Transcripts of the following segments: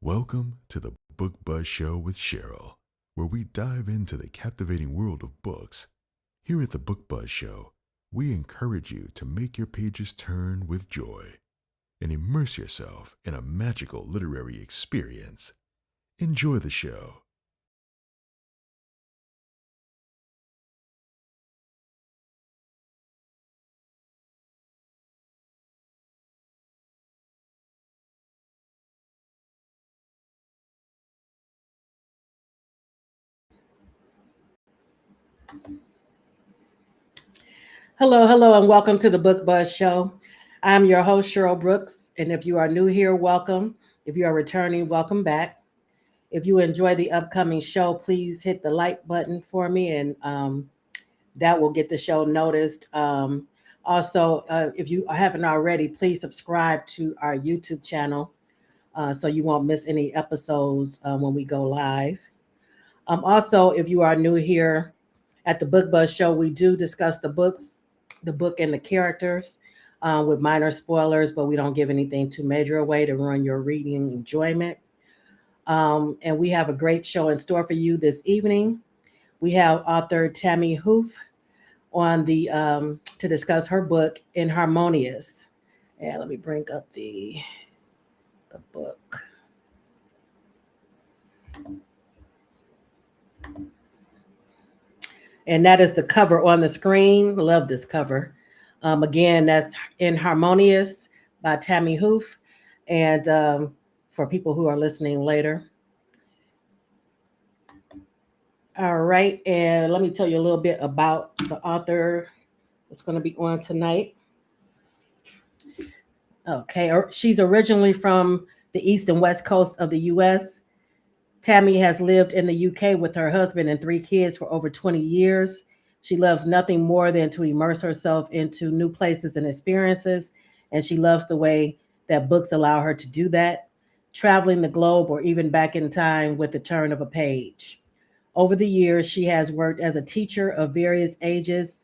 Welcome to the Book Buzz Show with Cheryl, where we dive into the captivating world of books. Here at the Book Buzz Show, we encourage you to make your pages turn with joy and immerse yourself in a magical literary experience. Enjoy the show. Hello, and welcome to the Book Buzz Show. I'm your host, Cheryl Brooks, and if you are new here, welcome. If you are returning, welcome back. If you enjoy the upcoming show, please hit the like button for me, and that will get the show noticed. Also, if you haven't already, please subscribe to our YouTube channel so you won't miss any episodes when we go live. Also, if you are new here at the Book Buzz Show, we do discuss the books, the book and the characters with minor spoilers, but we don't give anything too major away to ruin your reading enjoyment. And we have a great show in store for you this evening. We have author Tammye Huf on the to discuss her book Inharmonious. And let me bring up the book. And that is the cover on the screen. Love this cover. Again, that's Inharmonious by Tammye Huf. And for people who are listening later. All right. And let me tell you a little bit about the author that's going to be on tonight. Okay. She's originally from the East and West Coast of the U.S. Tammye has lived in the UK with her husband and 3 kids for over 20 years. She loves nothing more than to immerse herself into new places and experiences, and she loves the way that books allow her to do that, traveling the globe or even back in time with the turn of a page. Over the years, she has worked as a teacher of various ages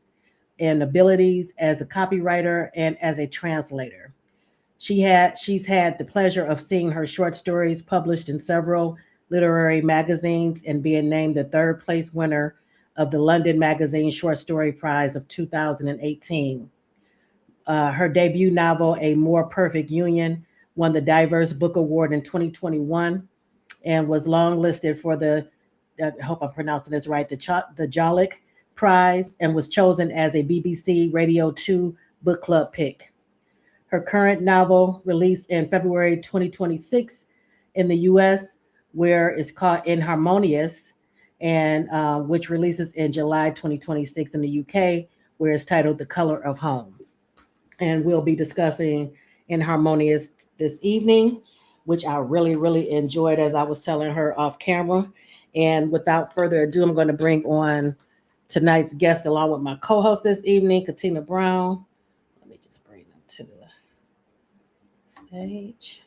and abilities, as a copywriter, and as a translator. She's had the pleasure of seeing her short stories published in several literary magazines and being named the 3rd place winner of the London Magazine Short Story Prize of 2018. Her debut novel, A More Perfect Union, won the Diverse Book Award in 2021 and was longlisted for I hope I'm pronouncing this right, the Jolick Prize, and was chosen as a BBC Radio 2 book club pick. Her current novel, released in February 2026 in the US, where it's called Inharmonious, and which releases in July 2026 in the UK, where it's titled The Color of Home. And we'll be discussing Inharmonious this evening, which I really enjoyed, as I was telling her off camera. And without further ado, I'm going to bring on tonight's guest along with my co-host this evening, Katina Brown. Let me just bring them to the stage.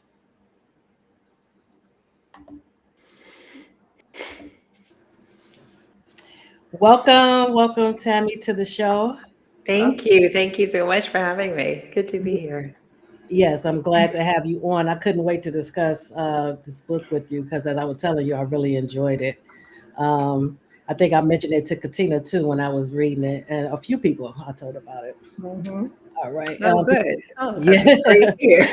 Welcome, Tammye, to the show. Thank you. Thank you so much for having me. Good to be here. Yes, I'm glad to have you on. I couldn't wait to discuss this book with you because, as I was telling you, I really enjoyed it. I think I mentioned it to Katina too when I was reading it, and a few people I told about it. Mm-hmm. All right. Oh, good. Oh, Yeah. that's great to hear.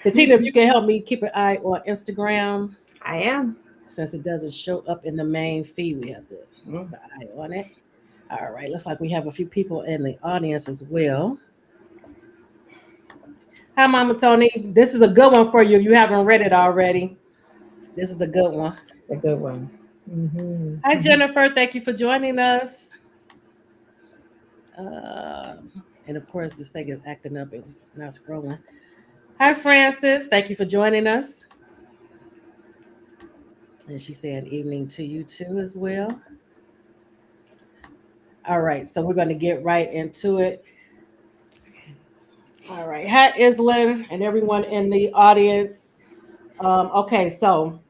Katina, if you can help me keep an eye on Instagram, I am. since it doesn't show up in the main feed, we have to keep an eye on it. All right. Looks like we have a few people in the audience as well. Hi, Mama Tony. This is a good one for you. If you haven't read it already, this is a good one. It's a good one. Mm-hmm. Hi, Jennifer. Thank you for joining us. And of course, this thing is acting up. It's not scrolling. Hi, Francis. Thank you for joining us. And she's saying evening to you too as well. All right, so we're going to get right into it. All right. Hi, Islin, and everyone in the audience. Okay, so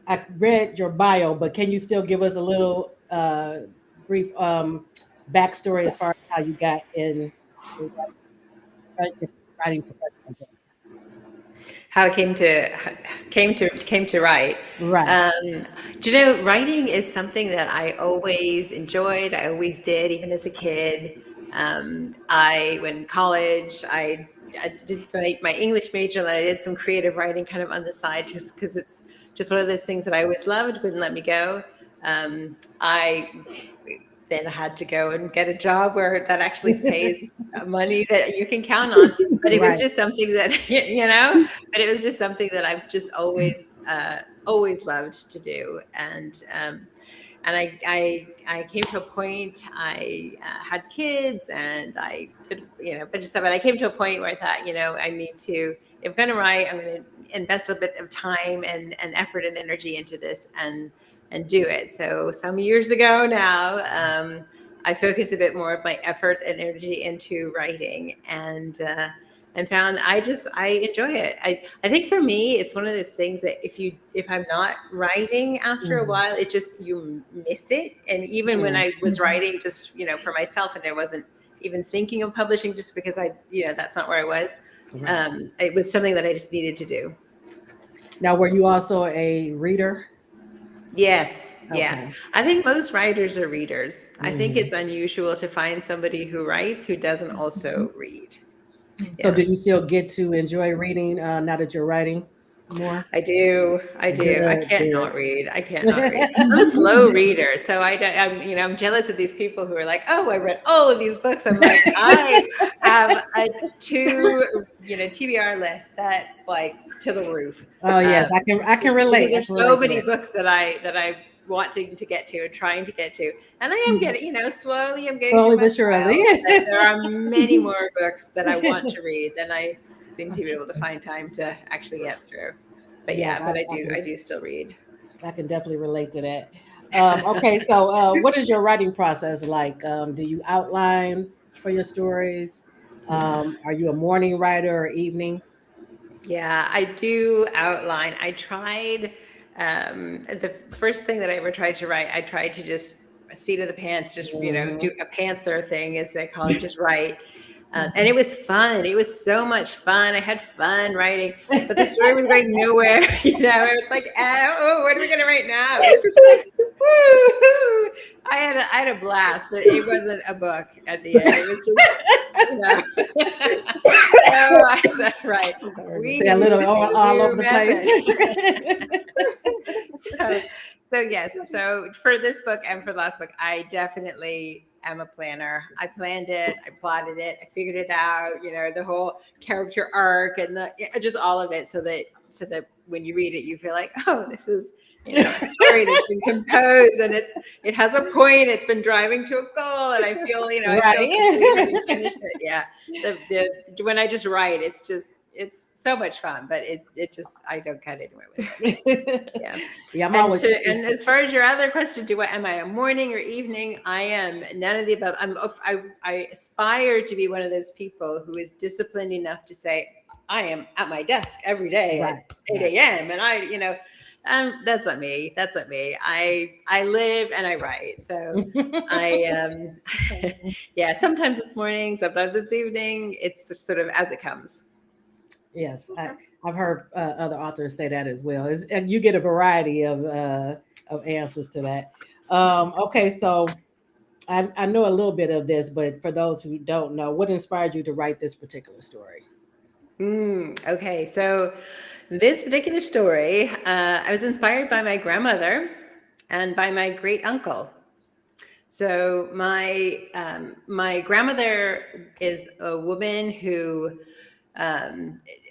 I read your bio, but can you still give us a little brief backstory as far as how you got in writing profession? How it came to write. Right. Do you know, writing is something that I always enjoyed. I always did, even as a kid. When in college, I did my English major, and I did some creative writing kind of on the side, just because it's just one of those things that I always loved, wouldn't let me go. I then had to go and get a job where that actually pays money that you can count on. But it was Right. just something that, but it was just something that I've just always loved to do. And I came to a point, I had kids, and I did, a bunch of stuff. And I came to a point where I thought, I need to, if I'm going to write, I'm going to invest a bit of time and effort and energy into this and do it. So some years ago now, I focused a bit more of my effort and energy into writing, and found I enjoy it. I think for me, it's one of those things that if I'm not writing after a while, it just, you miss it. And even when I was writing just, for myself, and I wasn't even thinking of publishing, just because that's not where I was. It was something that I just needed to do. Now, were you also a reader? Yes. Yeah. Okay. I think most writers are readers. I think it's unusual to find somebody who writes who doesn't also read. So do you still get to enjoy reading now that you're writing more? I do. Good, I can't good. not read. I can't not read. I'm a slow reader, so I'm jealous of these people who are like, oh, I read all of these books. I'm like, I have a TBR list that's like to the roof. Oh yes, I can relate. Because there's so many books that I'm wanting to get to and trying to get to, and I am getting, slowly I'm getting Slowly through my but surely. pile. There are many more books that I want to read than I seem to be able to find time to actually get through. But but I do still read. I can definitely relate to that. Okay, so what is your writing process like? Do you outline for your stories? Are you a morning writer or evening? Yeah, I do outline. I tried, the first thing that I ever tried to write, I tried to just seat of the pants, just, do a pantser thing, as they call it, just write. And it was fun. It was so much fun. I had fun writing, but the story was going nowhere. It was like, what are we going to write now? It was just like, woo! I had a blast, but it wasn't a book at the end. It was just, Oh, I said right. We a need little to all over the place. So yes. So for this book and for the last book, I definitely am a planner. I planned it. I plotted it. I figured it out. The whole character arc and just all of it, so that when you read it, you feel like, oh, this is a story that's been composed, and it has a point. It's been driving to a goal, and I feel I feel complete having finished it. Yeah. When I just write, it's so much fun, but it just, I don't get anywhere with it. Yeah. Yeah, I'm and as far as your other question, am I a morning or evening? I am none of the above. I aspire to be one of those people who is disciplined enough to say, I am at my desk every day at 8 a.m. and that's not me. That's not me. I live and I write. So yeah, sometimes it's morning, sometimes it's evening. It's just sort of as it comes. Yes, I've heard other authors say that as well. And you get a variety of answers to that. Okay, so I know a little bit of this, but for those who don't know, what inspired you to write this particular story? Okay, so this particular story, I was inspired by my grandmother and by my great uncle. So my grandmother is a woman who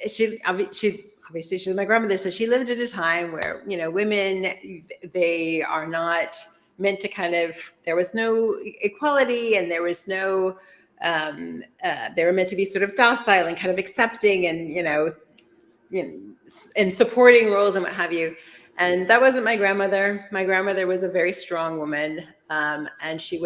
she obviously she's my grandmother, so she lived at a time where women, they are not meant to there was no equality, and there was no they were meant to be sort of docile and kind of accepting and and supporting roles and what have you. And that wasn't my grandmother. My grandmother was a very strong woman, and she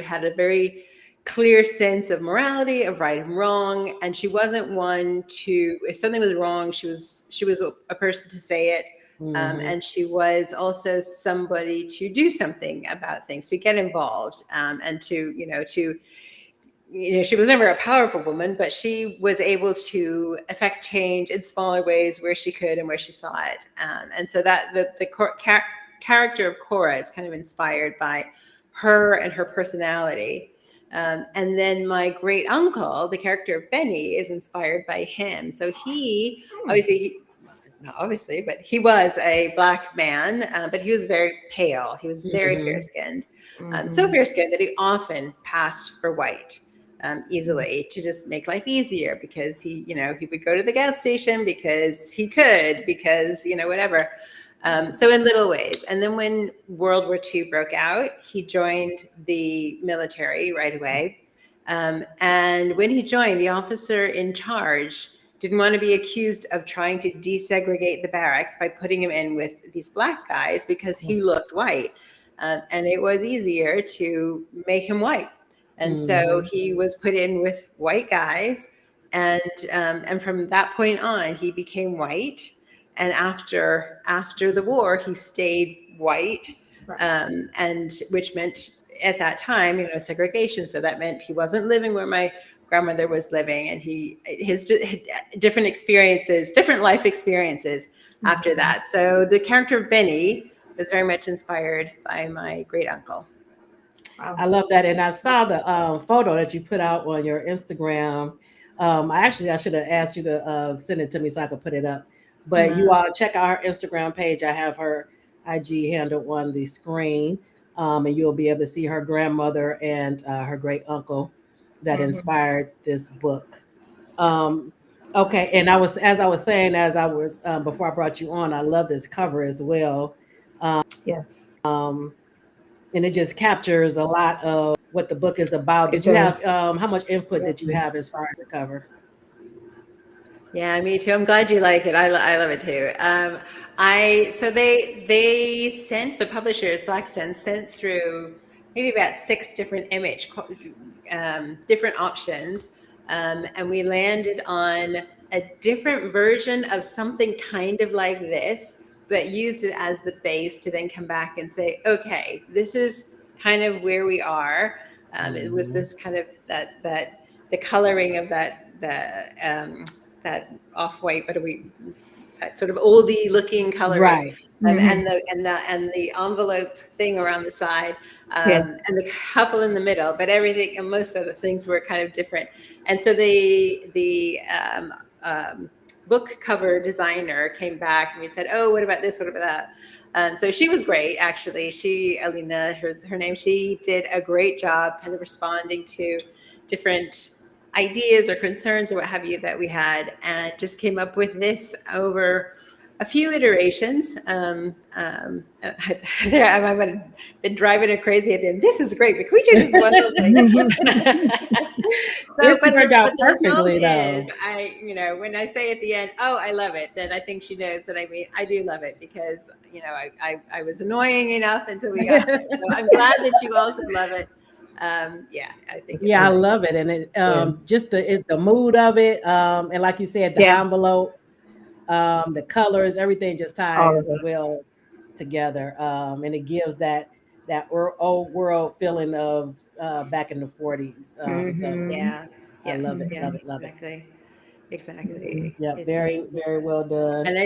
had a very clear sense of morality, of right and wrong, and she wasn't one to, if something was wrong, she was a person to say it, and she was also somebody to do something about things, to get involved, and to she was never a powerful woman, but she was able to affect change in smaller ways where she could and where she saw it. And so that the character of Cora is kind of inspired by her and her personality. And then my great uncle, the character of Benny, is inspired by him. So he not obviously, but he was a Black man, but he was very pale. He was very fair skinned, so fair skinned that he often passed for white easily to just make life easier, because he would go to the gas station because he could, because whatever. So in little ways. And then when World War II broke out, he joined the military right away. And when he joined, the officer in charge didn't want to be accused of trying to desegregate the barracks by putting him in with these Black guys because he looked white. And it was easier to make him white. And so he was put in with white guys. And from that point on, he became white. And after the war, he stayed white, and which meant at that time, segregation. So that meant he wasn't living where my grandmother was living, and his different experiences, different life experiences after that. So the character of Benny was very much inspired by my great uncle. Wow. I love that. And I saw the photo that you put out on your Instagram. I should have asked you to send it to me so I could put it up. But you all check out her Instagram page. I have her IG handle on the screen, and you'll be able to see her grandmother and her great uncle that inspired this book. Okay, and as I was saying, before I brought you on, I love this cover as well. Yes. And it just captures a lot of what the book is about. Did you have how much input did you have as far as the cover? Yeah, me too. I'm glad you like it. I love it too. So they sent, the publishers, Blackstone, sent through maybe about 6 different different options, and we landed on a different version of something kind of like this, but used it as the base to then come back and say, okay, this is kind of where we are. It was this kind of that the coloring of that off-white, that sort of oldie looking coloring, right? And the envelope thing around the side, and the couple in the middle, but everything and most of the things were kind of different. And so the book cover designer came back and we said, oh, what about this? What about that? And so she was great, actually. Alina, her name, she did a great job kind of responding to different ideas or concerns or what have you that we had, and just came up with this over a few iterations. I might have been driving her crazy at him. This is great, but can we change this one little thing? It turned out perfectly, though. When I say at the end, oh, I love it, then I think she knows that I do love it, because I was annoying enough until we got there. So I'm glad that you also love it. I think. Yeah, I love it, and it just the mood of it, and like you said, the envelope, the colors, everything just ties well together, and it gives that old world feeling of back in the 40s. So yeah, I love it, love it. Exactly. Yeah, very well done. And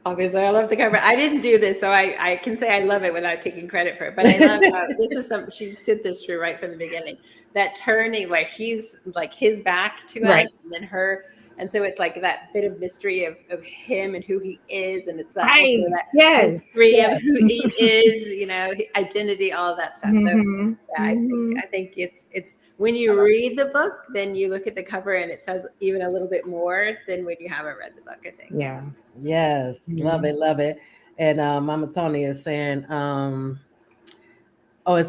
obviously I love the cover. I didn't do this, so I can say I love it without taking credit for it. But I love how this is something she said this through right from the beginning. That turning where he's like his back to us, and then her. And so it's like that bit of mystery of him and who he is, and it's that, also that mystery of who he is, identity, all of that stuff. So I think it's when you read the book, then you look at the cover and it says even a little bit more than when you haven't read the book, I think. Yeah. Yes, love it. And Mama Tony is saying, it's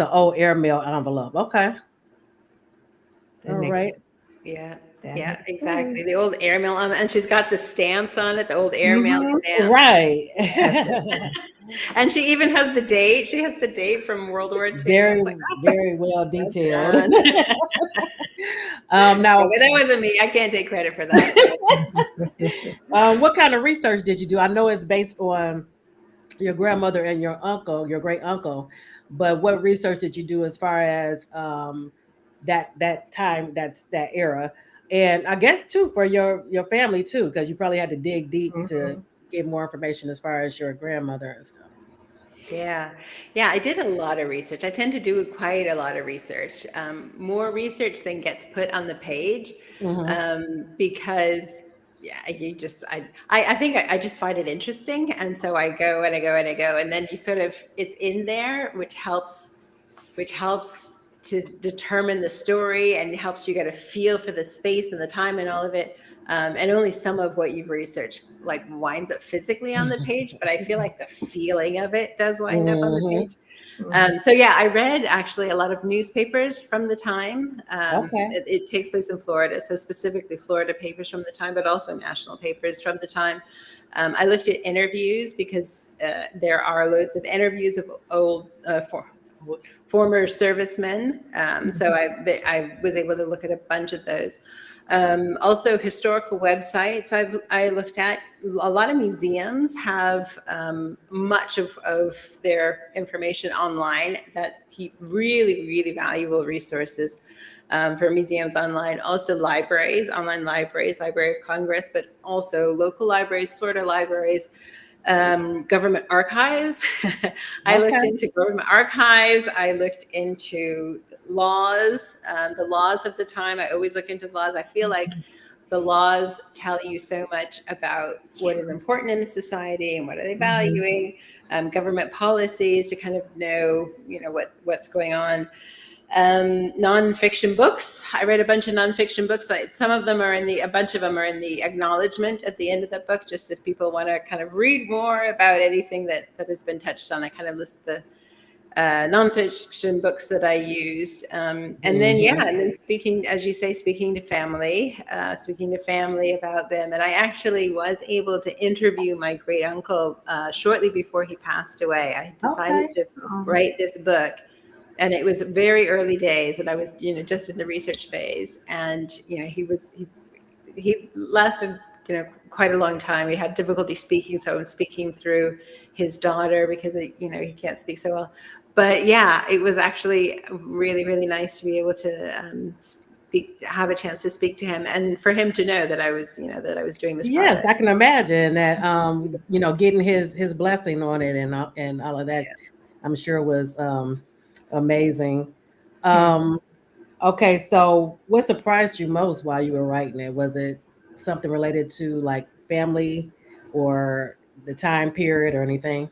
an old airmail envelope. Okay. All right. Sense. Yeah, exactly. The old airmail, and she's got the stamps on it, the old airmail stamps. Right. And she even has the date. She has the date from World War II. Very well detailed. Now, that wasn't me. I can't take credit for that. What kind of research did you do? I know it's based on your grandmother and your uncle, your great uncle, but what research did you do as far as that time, that era. And I guess too for your family too, because you probably had to dig deep to get more information as far as your grandmother and stuff. Yeah. Yeah, I did a lot of research. I tend to do quite a lot of research, more research than gets put on the page, Mm-hmm. because yeah, I think I just find it interesting. And so I go and I go and I go, and then you sort of, it's in there, which helps to determine the story and helps you get a feel for the space and the time and all of it. And only some of what you've researched like winds up physically on the page, but I feel like the feeling of it does wind up on the Mm-hmm. page. So yeah, I read actually a lot of newspapers from the time. Okay. It takes place in Florida, so specifically Florida papers from the time, but also national papers from the time. I looked at interviews because there are loads of interviews of former servicemen. So I was able to look at a bunch of those. Also, historical websites I looked at. A lot of museums have much of their information online. That really, really valuable resources for museums online. Also, libraries, online libraries, Library of Congress, but also local libraries, Florida libraries. Government archives. I looked Okay. into government archives. I looked into laws, the laws of the time. I always look into the laws. I feel like the laws tell you so much about what is important in the society and what are they valuing. Government policies to kind of know, what's going on. Nonfiction books. I read a bunch of nonfiction books. Some of them are a bunch of them are in the acknowledgement at the end of the book, just if people want to kind of read more about anything that has been touched on. I kind of list the nonfiction books that I used. And then, and then speaking, as you say, speaking to family about them. And I actually was able to interview my great uncle shortly before he passed away. I decided to write this book. And it was very early days, and I was, just in the research phase. And he lasted, quite a long time. He had difficulty speaking, so I was speaking through his daughter because he can't speak so well. But yeah, it was actually really, really nice to be able to have a chance to speak to him, and for him to know that I was, doing this Yes, project. I can imagine that. Getting his blessing on it and all of that, I'm sure was amazing. Okay, so what surprised you most while you were writing it? Was it something related to like family or the time period or anything?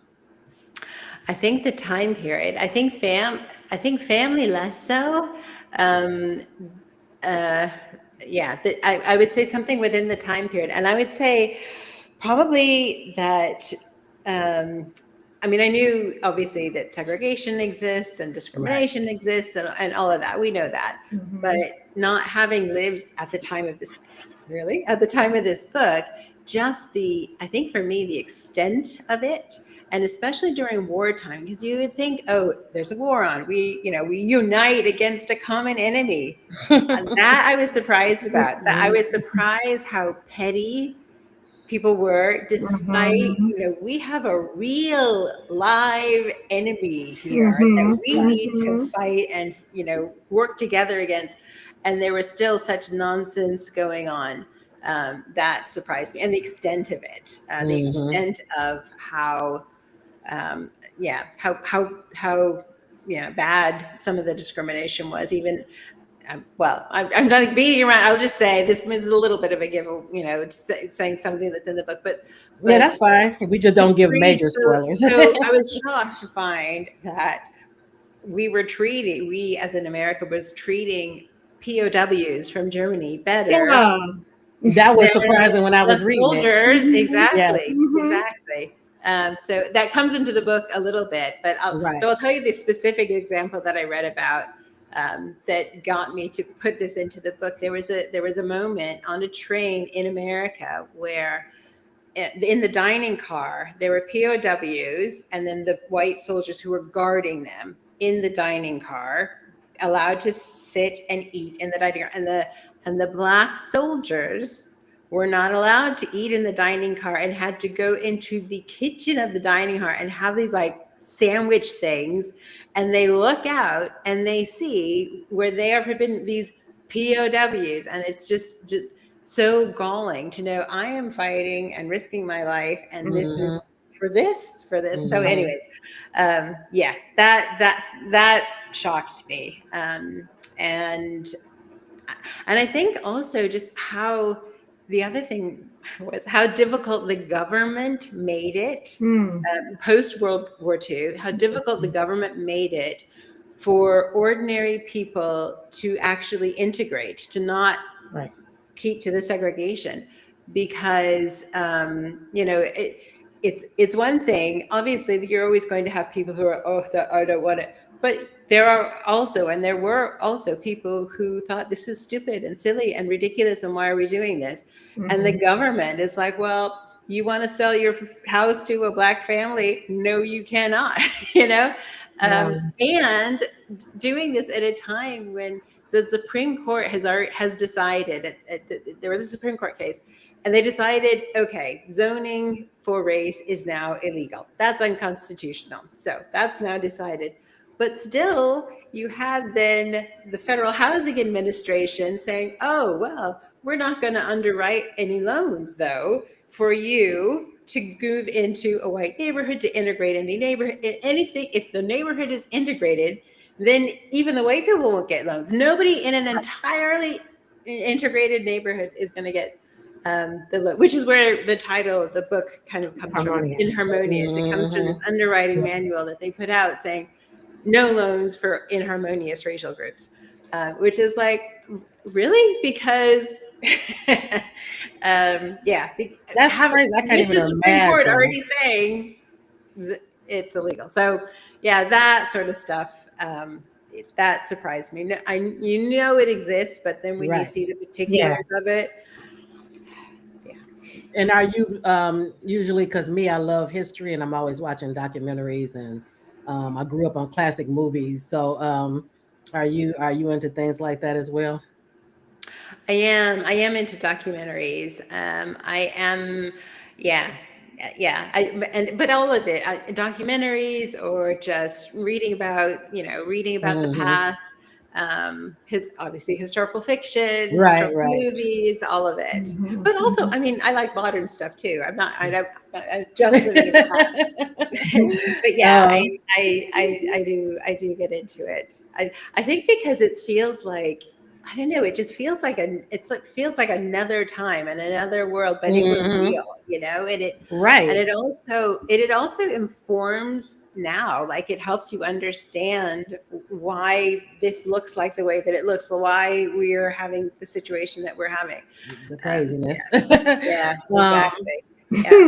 I think the time period. I think family less so. Um, I would say something within the time period, and I would say probably that. I mean, I knew obviously that segregation exists and discrimination exists and all of that. We know that, but not having lived at the time of this, book, just I think for me, the extent of it. And especially during wartime, because you would think, oh, there's a war on. We unite against a common enemy. And that I was surprised about. That I was surprised how petty people were, despite, we have a real live enemy here that we need to fight and, work together against. And there was still such nonsense going on. That surprised me. And the extent of it, the extent of how, bad some of the discrimination was. Even I'm not beating around. I'll just say this is a little bit of a give, saying something that's in the book, but Yeah, that's fine. We just don't give major spoilers. So I was shocked to find that we as in America was treating POWs from Germany better. That was surprising when I was reading soldiers. it. Exactly, Yes. exactly. So that comes into the book a little bit, but I'll tell you the specific example that I read about that got me to put this into the book. There was a moment on a train in America where in the dining car there were POWs and then the white soldiers who were guarding them in the dining car, allowed to sit and eat in the dining car, and the black soldiers were not allowed to eat in the dining car and had to go into the kitchen of the dining car and have these like sandwich things, and they look out and they see where there have been these POWs, and it's just so galling to know I am fighting and risking my life, and this is for this. So anyways, yeah, that shocked me. And I think also just how the other thing was how difficult the government made it post World War II, how difficult the government made it for ordinary people to actually integrate, to not keep to the segregation, because it's one thing. Obviously, you're always going to have people who are, I don't want it. But there were also people who thought this is stupid and silly and ridiculous, and why are we doing this? And the government is like, well, you want to sell your house to a Black family? No, you cannot, and doing this at a time when the Supreme Court has decided, there was a Supreme Court case, and they decided, okay, zoning for race is now illegal. That's unconstitutional. So that's now decided. But still, you had then the Federal Housing Administration saying, oh, well, we're not going to underwrite any loans, though, for you to move into a white neighborhood, to integrate any neighborhood, anything. If the neighborhood is integrated, then even the white people won't get loans. Nobody in an entirely integrated neighborhood is going to get the loan, which is where the title of the book kind of comes from. It's Inharmonious. It comes from this underwriting manual that they put out saying no loans for inharmonious racial groups, which is like, really? Because that's crazy. I can't even the Supreme Court imagine. already saying it's illegal. So yeah, that sort of stuff. That surprised me. It exists, but then when you see the particulars of it. And are you usually, because me, I love history and I'm always watching documentaries, and I grew up on classic movies. So are you into things like that as well? I am into documentaries. I am, but all of it, documentaries, or just reading about the past, obviously historical fiction, historical movies, all of it. But also, I mean, I like modern stuff too. I'm just living in the past. But yeah, I do get into it. I think because it feels like, I don't know, it just feels like feels like another time and another world, but it was real, and it also informs now, like it helps you understand why this looks like the way that it looks, why we're having the situation that we're having. The craziness. Yeah, exactly. Yeah.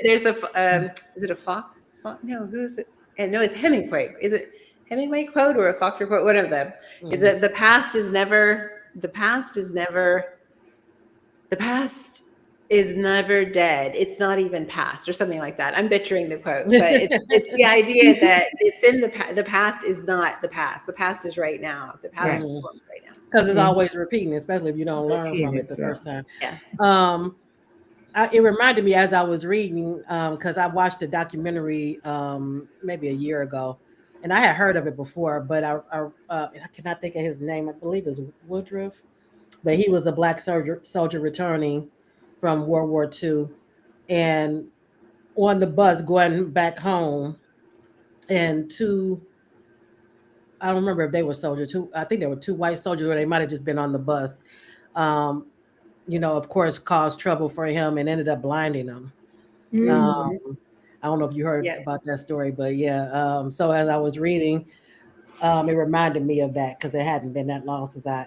There's is it a Faulkner? No, who's it? And no, it's Hemingway. Is it Hemingway quote or a Faulkner quote? One of them. Is that the past is never dead. It's not even past, or something like that. I'm butchering the quote, but it's the idea that it's in the past is not the past. The past is right now. The past is right now. Because it's always repeating, especially if you don't learn from it the first time. Yeah. It reminded me as I was reading, because I watched a documentary maybe a year ago, and I had heard of it before, but I cannot think of his name. I believe it's Woodruff, but he was a Black soldier returning from World War II, and on the bus going back home, and I don't remember if they were soldiers. I think there were two white soldiers, or they might have just been on the bus. Of course, caused trouble for him and ended up blinding him. I don't know if you heard about that story, but yeah. So as I was reading, it reminded me of that, because it hadn't been that long since I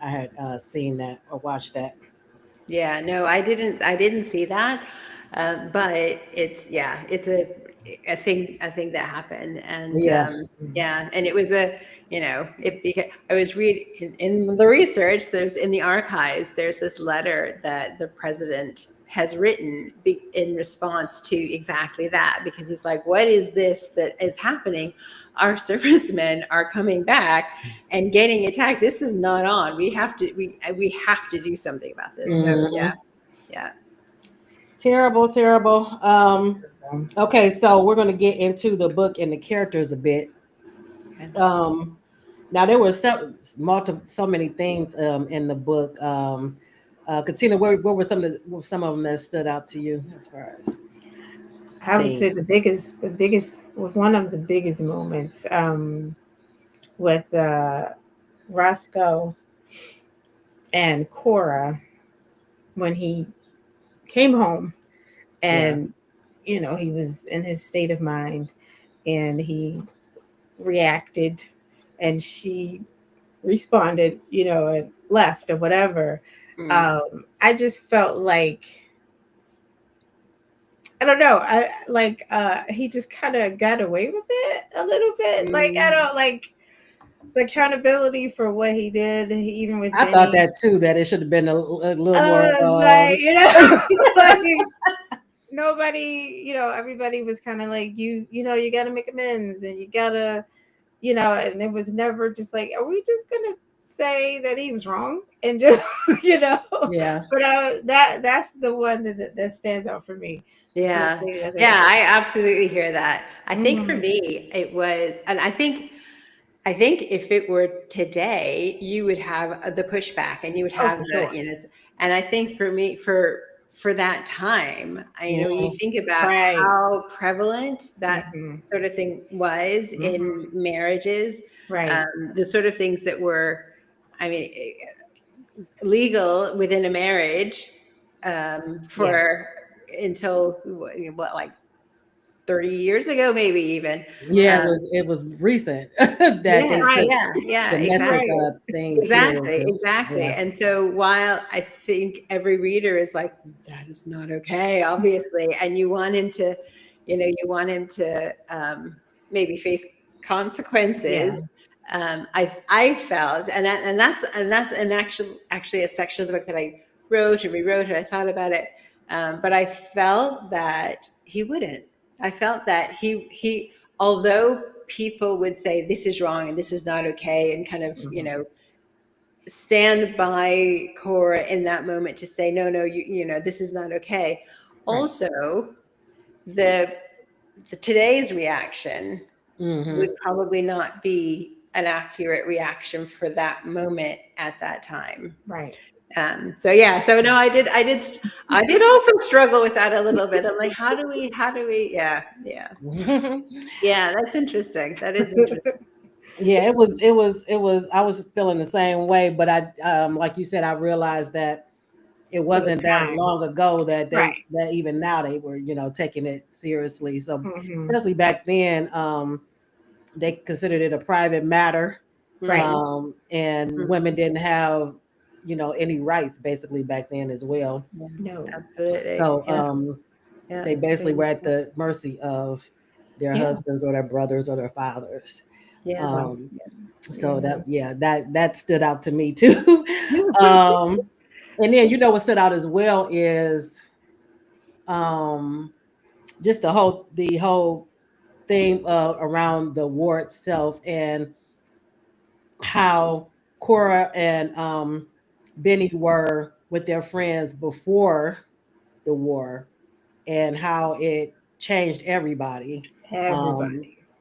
had seen that or watched that. Yeah, no, I didn't see that, but it's a thing that happened, and and it was I was reading in the research. In the archives, there's this letter that the president has written in response to exactly that, because he's like, what is this that is happening? Our servicemen are coming back and getting attacked. This is not on. We have to do something about this. So, yeah. Terrible. Okay, so we're going to get into the book and the characters a bit. Now there were so many things in the book. Katina, what were some of them that stood out to you as far as I would say themes? the biggest, one of the biggest moments with Roscoe and Cora when he came home and he was in his state of mind and he reacted and she responded, and left or whatever. I just felt like, I don't know, he just kind of got away with it a little bit. Like, I don't like the accountability for what he did, even with I thought Benny. that too, that it should have been a little more. Like, like nobody, everybody was kind of like, you got to make amends and you got to, and it was never just like, are we just going to say that he was wrong and just, Yeah. But that's the one that stands out for me. Yeah. Yeah, I absolutely hear that. I think for me, it was, and I think if it were today, you would have the pushback and you would have sure. And I think for me, for that time, you think about how prevalent that sort of thing was in marriages, right? The sort of things that were, I mean, legal within a marriage for until what, like 30 years ago, maybe even. Yeah, it was recent that they Yeah, domestic things. Exactly. And so while I think every reader is like, that is not okay, obviously, and you want him to, maybe face consequences. I felt, and that's actually a section of the book that I wrote and rewrote, and I thought about it, but I felt that he wouldn't. I felt that he, although people would say this is wrong and this is not okay, and kind of stand by Cora in that moment to say no, this is not okay. Also, the today's reaction would probably not be an accurate reaction for that moment at that time. Right. So no, I did also struggle with that a little bit. I'm like, how do we, yeah. Yeah, that's interesting. That is interesting. Yeah, it was, I was feeling the same way, but I, like you said, I realized that it wasn't that long ago that that even now they were, taking it seriously. So especially back then, they considered it a private matter. And women didn't have, any rights basically back then as well. No, absolutely. So they basically were at the mercy of their husbands or their brothers or their fathers. So that stood out to me too. And then what stood out as well is just the whole thing around the war itself, and how Cora and Benny were with their friends before the war, and how it changed everybody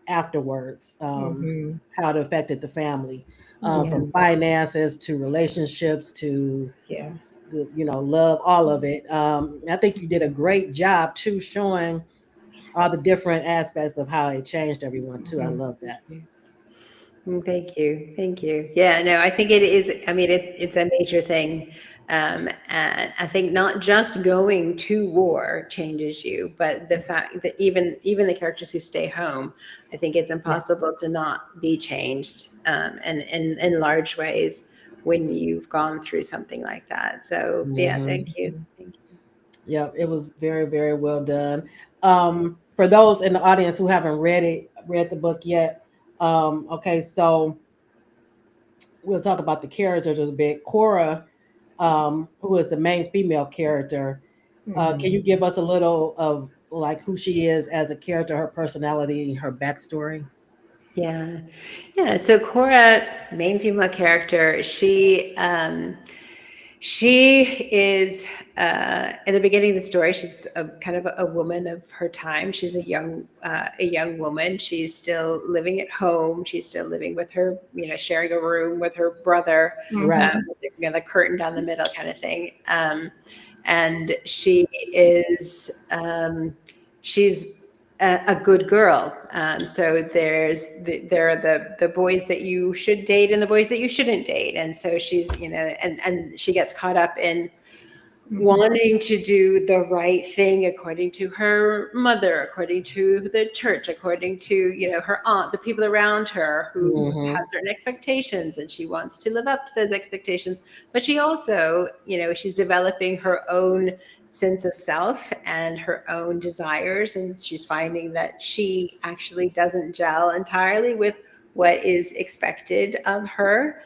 afterwards, how it affected the family, from finances to relationships to love, all of it. I think you did a great job too, showing all the different aspects of how it changed everyone too. I love that. Thank you. Yeah, no, I think it is. I mean, it's a major thing. And I think not just going to war changes you, but the fact that even the characters who stay home, I think it's impossible to not be changed, and in large ways when you've gone through something like that. So thank you. Yeah, it was very, very well done. For those in the audience who haven't read the book yet, okay, so we'll talk about the characters a bit. Cora, who is the main female character, can you give us a little of like who she is as a character, her personality, her backstory? Yeah. So Cora, main female character, She is, in the beginning of the story, she's kind of a woman of her time. She's a young woman. She's still living at home. She's still living with her, sharing a room with her brother, Right. with the curtain down the middle kind of thing. And she is, she's a good girl. So there are the boys that you should date and the boys that you shouldn't date. And so she's, and she gets caught up in wanting to do the right thing according to her mother, according to the church, according to, her aunt, the people around her who have certain expectations, and she wants to live up to those expectations. But she also, she's developing her own sense of self and her own desires, and she's finding that she actually doesn't gel entirely with what is expected of her,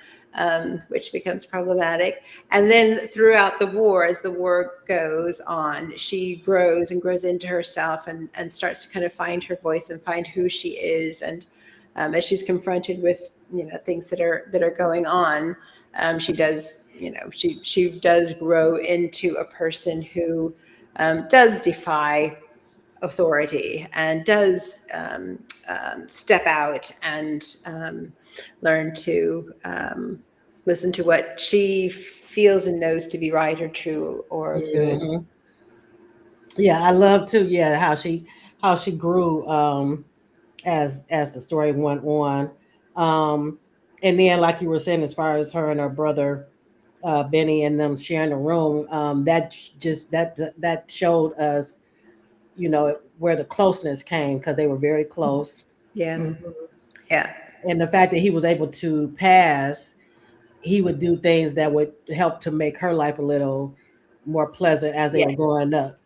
which becomes problematic. And then throughout the war, as the war goes on, she grows and grows into herself and starts to kind of find her voice and find who she is. And as she's confronted with things that are going on, she does she does grow into a person who does defy authority and does step out and learn to listen to what she feels and knows to be right or true or good. Yeah, I love too. Yeah, how she grew as the story went on, and then like you were saying, as far as her and her brother Benny and them sharing a room, that just that showed us, where the closeness came, because they were very close. Yeah. Yeah. And the fact that he was able to pass, he would do things that would help to make her life a little more pleasant as they were growing up.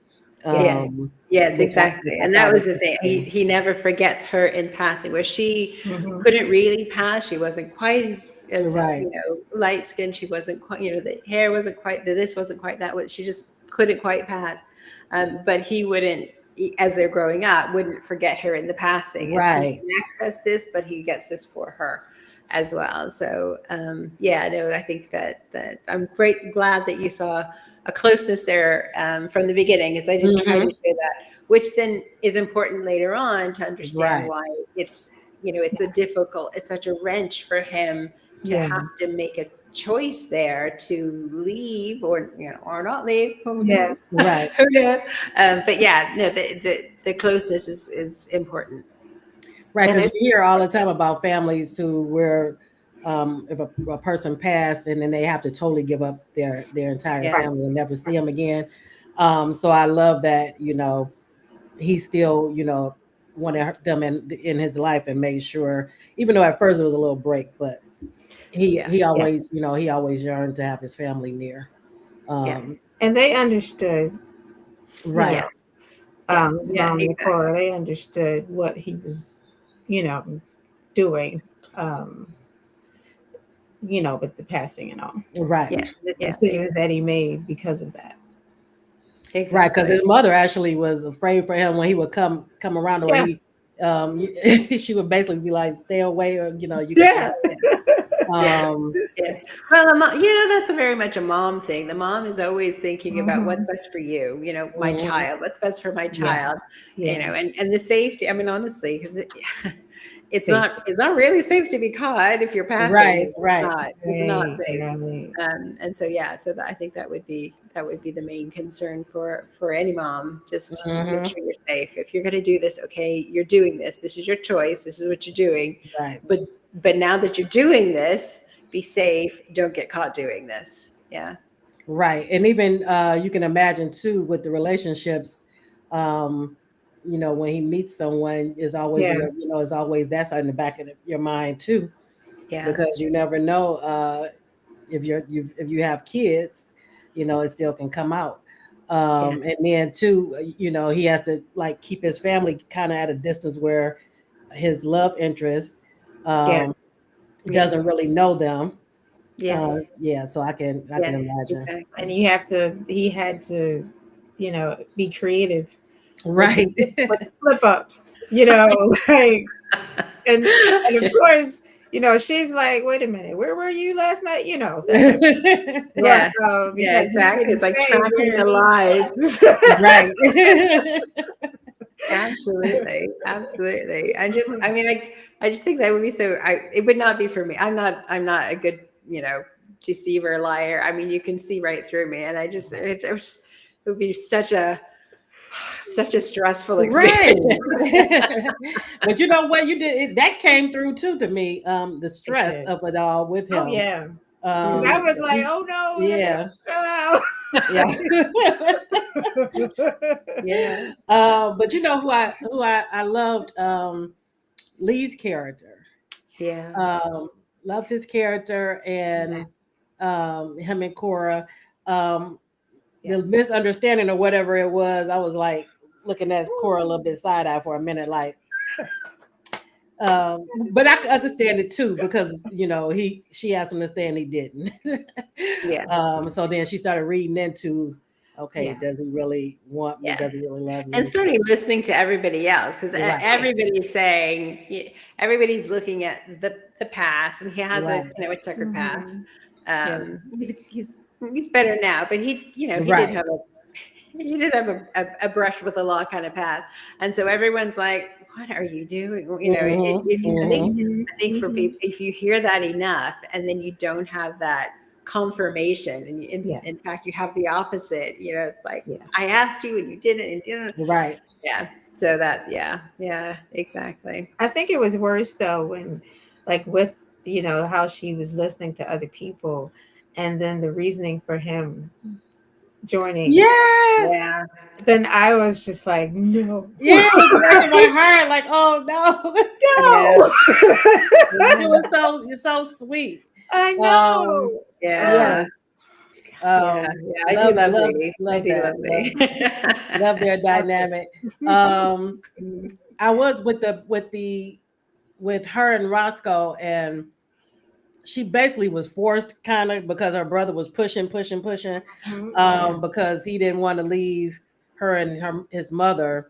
Yes. Yes, Which exactly. And that was the thing. He never forgets her in passing, where she couldn't really pass. She wasn't quite as Right. light skinned. She wasn't quite, the hair wasn't quite, this wasn't quite that. She just couldn't quite pass. But he wouldn't, as they're growing up, wouldn't forget her in the passing. Right. He can access this, but he gets this for her as well. So I think that I'm glad that you saw a closeness there from the beginning, because I did try to show that, which then is important later on to understand why it's it's such a wrench for him to have to make a choice there to leave or not leave. Yeah, right. Who knows? But yeah, no, the closeness is important. Right, because you hear all the time about families where if a person passed and then they have to totally give up their entire family and never see them again. So I love that, he still, wanted them in his life and made sure, even though at first it was a little break, but he always, he always yearned to have his family near. And they understood. Right. His mom and Cora, they understood what he was, doing, with the passing and all. Right. The decisions that he made because of that. Exactly. Right, because his mother actually was afraid for him when he would come around to where she would basically be like, "Stay away," or you can Well, that's a very much a mom thing. The mom is always thinking about what's best for you, my child, what's best for my child, and the safety. I mean, honestly, because it's not really safe to be caught if you're passing. It's not safe. And so I think that would be the main concern for any mom. Just make sure you're safe. If you're going to do this, okay, you're doing this. This is your choice. This is what you're doing. Right. But now that you're doing this, be safe. Don't get caught doing this. Yeah. Right. And even you can imagine too with the relationships, when he meets someone is always, is always that's in the back of your mind too. Yeah. Because you never know if you have kids, it still can come out. And then too, he has to like keep his family kind of at a distance where his love interest doesn't really know them. So I can imagine. Exactly. And he had to, be creative. Right. With slip ups, like, and of course, you know, she's like, wait a minute, where were you last night? You know, that's Yeah, but, yeah, because he exactly. didn't It's like say tracking where the he lies. was. Right. Absolutely, absolutely. I mean, I just think that would be so. It would not be for me. I'm not a good, deceiver, liar. I mean, you can see right through me, and it would be such a stressful Right. experience. But you know what? You did that came through too to me. The It stress did. of it all with Oh him. yeah, because I was like, oh no, they're gonna Yeah. go Yeah. Yeah. But you know who I loved Lee's character. Yeah. Um, Loved his character and Yes. him and Cora. Um, Yes. the misunderstanding or whatever it was, I was like looking at Cora a little bit side eye for a minute, like. But I could understand it too because she asked him to stay and he didn't. Yeah. So then she started reading into, okay, Yeah. does he really want me? Yeah. Does he really love And me? starting listening to everybody else, because Right. everybody's saying, everybody's looking at the past, and he has Right. a checkered past. Yeah. He's better now, but he Right. did have a brush with the law kind of path, and so everyone's like, "What are you doing?" If you, I think for people, if you hear that enough, and then you don't have that confirmation, and in fact you have the opposite, it's like, I asked you and you didn't, and you didn't. Right. Yeah. So that, yeah, exactly. I think it was worse though when, like, with how she was listening to other people, and then the reasoning for him joining. Yes. Yeah. Then I was just like, no. Yeah, it was breaking my heart. Like, oh no. No. You're so sweet. I know. Yeah. Yes. Yeah. I do love Lee. I love do that. love Lee. Love their dynamic. I was with her and Roscoe, and she basically was forced kind of because her brother was pushing, because he didn't want to leave her and his mother,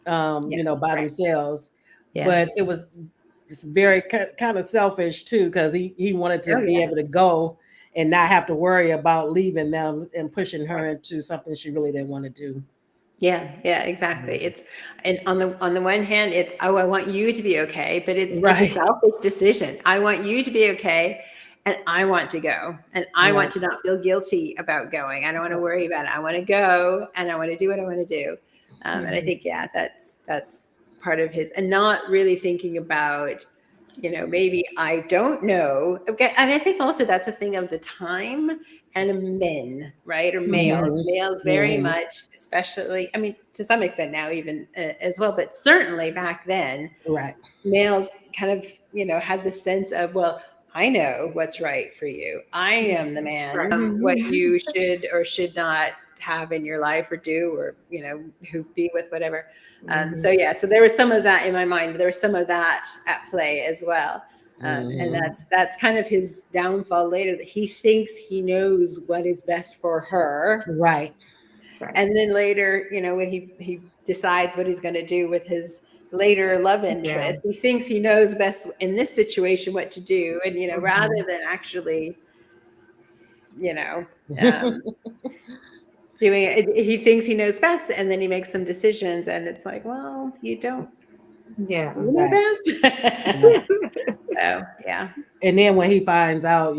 by themselves. Yeah. But it was just very kind of selfish too, because he wanted to be able to go and not have to worry about leaving them and pushing her into something she really didn't want to do. Yeah, exactly. It's, and on the one hand, it's, I want you to be okay, but it's a selfish decision. I want you to be okay, and I want to go, and I want to not feel guilty about going. I don't want to worry about it. I want to go, and I want to do what I want to do. And I think, that's part of his, and not really thinking about, maybe I don't know. Okay, and I think also that's a thing of the time and men, right? Or males very much, especially, I mean, to some extent now even as well, but certainly back then, Right. males kind of, had the sense of, well, I know what's right for you. I am the man. What you should or should not have in your life or do, or, who be with, whatever. So there was some of that in my mind. There was some of that at play as well. And that's kind of his downfall later, that he thinks he knows what is best for her. Right. And then later, when he decides what he's going to do with his later love interest, he thinks he knows best in this situation what to do. And, rather than actually, doing it, he thinks he knows best, and then he makes some decisions, and it's like, well, you don't. Yeah. You know best. So, yeah. And then when he finds out,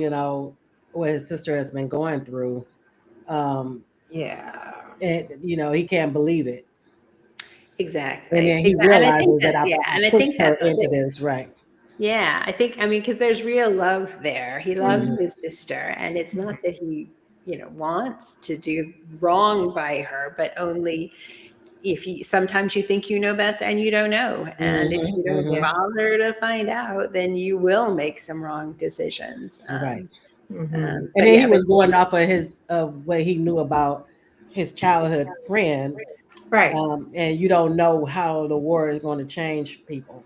what his sister has been going through, and he can't believe it. Exactly. And then he realizes that I pushed her into this, right? Yeah, I mean, because there's real love there. He loves his sister, and it's not that he, wants to do wrong by her, but only sometimes you think you know best and you don't know. And if you don't bother to find out, then you will make some wrong decisions. Right. And then he was going off of what he knew about his childhood friend. Right. And you don't know how the war is going to change people.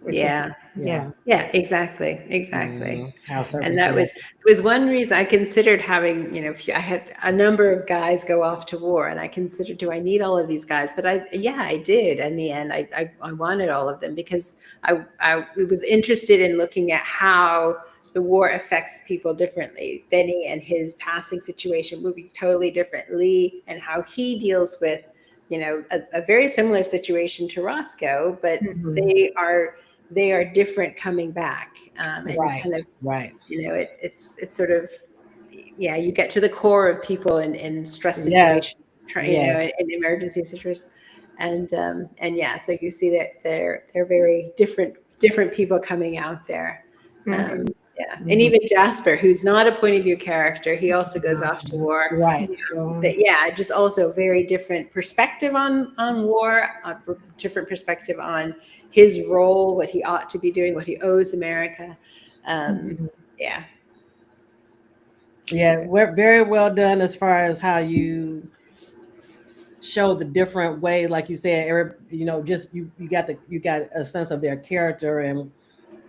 Yeah. Yeah. Yeah, exactly. Exactly. How And that was one reason I considered having, I had a number of guys go off to war, and I considered, do I need all of these guys? But I did. In the end, I wanted all of them because I was interested in looking at how the war affects people differently. Benny and his passing situation would be totally different. Lee and how he deals with, a very similar situation to Roscoe, but they are different coming back, and Right. kind of, Right. it's sort of, you get to the core of people in stress Yes. situations, Yes. in emergency situations, and so you see that they're very different people coming out there. And even Jasper, who's not a point of view character, he also goes off to war. Right. But just also very different perspective on war, a different perspective on his role, what he ought to be doing, what he owes America. Yeah. Yeah, we're very well done as far as how you show the different way, like you said, Eric, just you got a sense of their character and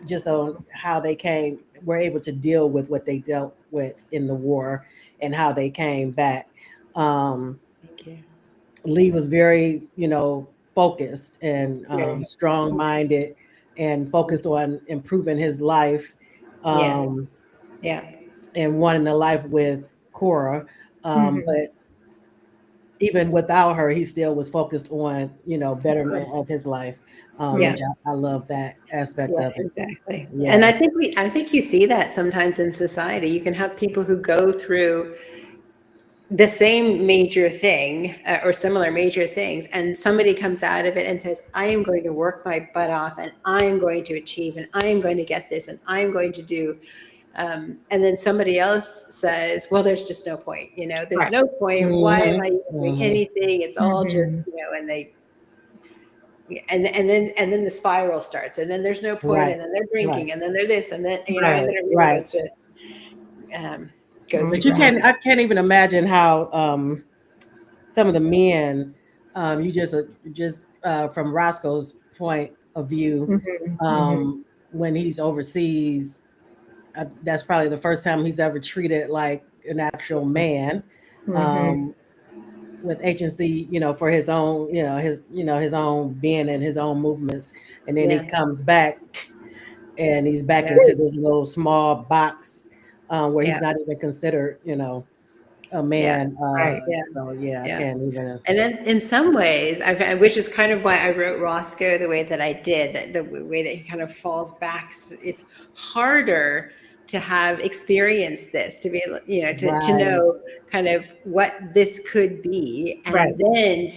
just on how they were able to deal with what they dealt with in the war and how they came back. Thank you. Lee was very, focused and strong-minded and focused on improving his life, Yeah. and wanting a life with Cora. But even without her, he still was focused on, betterment of his life, which I love that aspect of it. Exactly. Yeah. And I think you see that sometimes in society. You can have people who go through the same major thing, or similar major things, and somebody comes out of it and says, I am going to work my butt off, and I am going to achieve, and I am going to get this, and I am going to do. And then somebody else says, well, there's just no point, there's no point. Why am I doing anything? It's all just, and they, and then the spiral starts, and then there's no point, and then they're drinking, and then they're this, and then, and then it really goes to, but I can't even imagine how some of the men, you just from Roscoe's point of view, when he's overseas, that's probably the first time he's ever treated like an actual man, with agency, for his own, his own being and his own movements, and then he comes back, and he's back into this little small box, where he's not even considered, a man. So I can't even. And then in some ways, which is kind of why I wrote Roscoe the way that I did, that the way that he kind of falls back. It's harder to have experienced this, to be, to know kind of what this could be, and then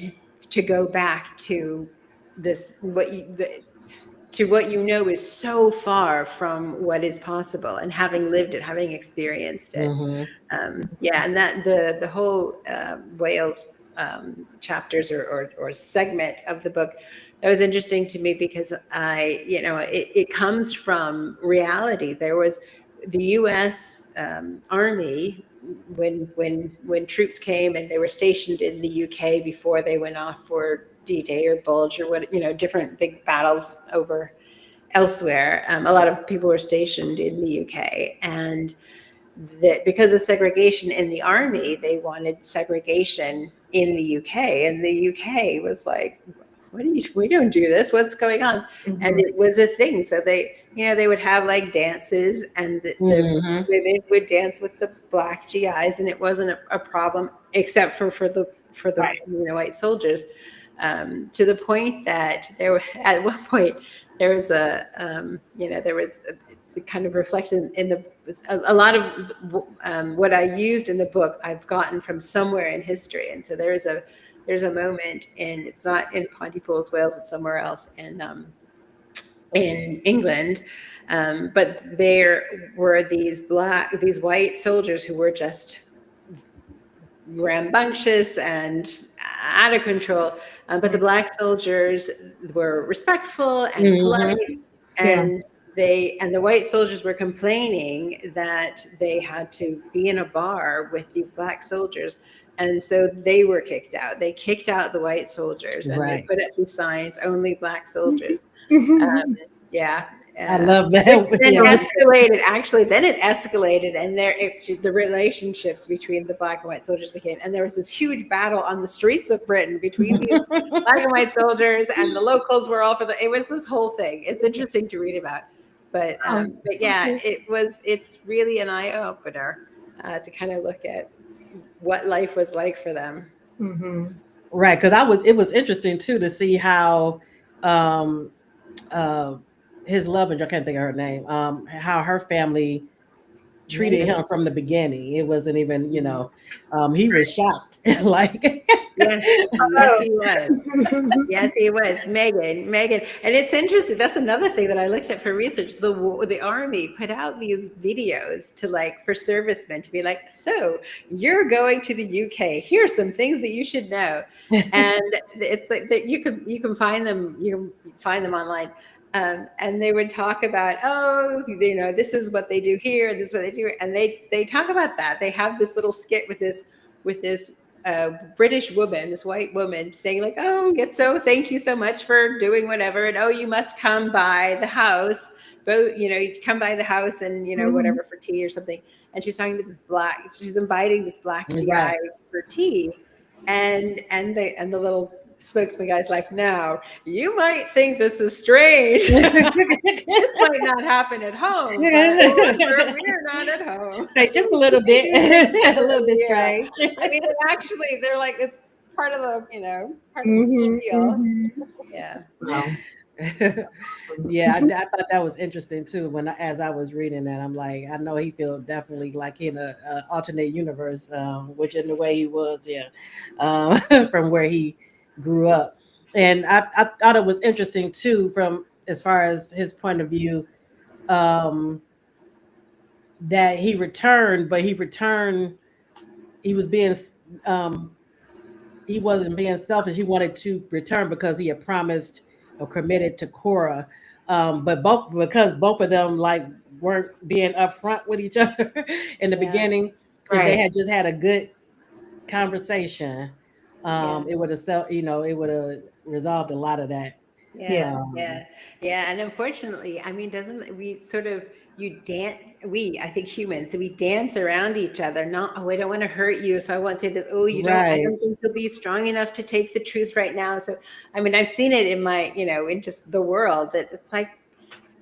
to go back to this, to what is so far from what is possible, and having lived it, having experienced it. And that the whole Wales chapters or segment of the book, that was interesting to me because it comes from reality. There was the U.S. Army, when troops came and they were stationed in the U.K. before they went off for D-Day or Bulge or what, different big battles over elsewhere. A lot of people were stationed in the UK, and that because of segregation in the army, they wanted segregation in the UK, and the UK was like, we don't do this. What's going on? And it was a thing. So they would have like dances, and the women would dance with the black GIs, and it wasn't a problem, except for the white soldiers. To the point that at one point there was a kind of reflection in a lot of what I used in the book I've gotten from somewhere in history. And so there's a moment it's not in Pontypool's, Wales, it's somewhere else in England, but there were these white soldiers who were just rambunctious and out of control, but the black soldiers were respectful and polite, and the white soldiers were complaining that they had to be in a bar with these black soldiers, and so they were kicked out. They kicked out the white soldiers, and they put up these signs, only black soldiers. Yeah. I love that. Then Yeah. escalated. Actually, then it escalated, and the relationships between the black and white soldiers became, and there was this huge battle on the streets of Britain between these black and white soldiers, and the locals were all for the. It was this whole thing. It's interesting to read about, but yeah, it's really an eye opener to kind of look at what life was like for them. Mm-hmm. Right, because it was interesting too to see how uh his love interest, I can't think of her name, how her family treated him from the beginning. It wasn't even, he was shocked. Like Yes, yes, he was. Yes, he was. Megan. And it's interesting. That's another thing that I looked at for research. The army put out these videos for servicemen to be like, so you're going to the UK. Here's some things that you should know. And it's like that you can find them. You can find them online. And they would talk about, this is what they do here, this is what they do, and they talk about that. They have this little skit with this British woman, this white woman, saying like, "Oh, thank you so much for doing whatever, and you must come by the house, you come by the house and whatever for tea or something." And she's talking to she's inviting this black GI for tea, and the little spokesman guy's like, "Now you might think this is strange. This might not happen at home, but we're not at home." Say just a little bit, a little bit strange. I mean, they're like, it's part of the part of the spiel. Yeah. Wow. Yeah, I thought that was interesting too. As I was reading that, I'm like, I know he felt definitely like in a alternate universe, which in the way he was, from where he grew up. And I thought it was interesting too, from as far as his point of view, that he returned, but he was being he wasn't being selfish. He wanted to return because he had promised or committed to Cora. But because both of them weren't being upfront with each other in the beginning, if they had just had a good conversation, it would have it would have resolved a lot of that. Yeah. And unfortunately, I mean, doesn't we sort of I think humans, we dance around each other. Not, I don't want to hurt you, so I won't say this. I don't think you'll be strong enough to take the truth right now. So, I mean, I've seen it in my, in just the world, that it's like,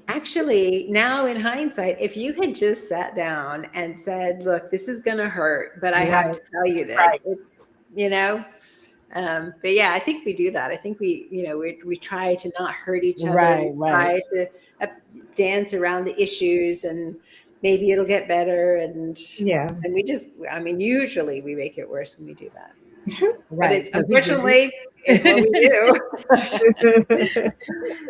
actually, now in hindsight, if you had just sat down and said, "Look, this is going to hurt, but I have to tell you this," but yeah, I think we do that. I think we try to not hurt each other. Right. Try to dance around the issues, and maybe it'll get better. And we just, I mean, usually we make it worse when we do that. But it's unfortunately it's what we do.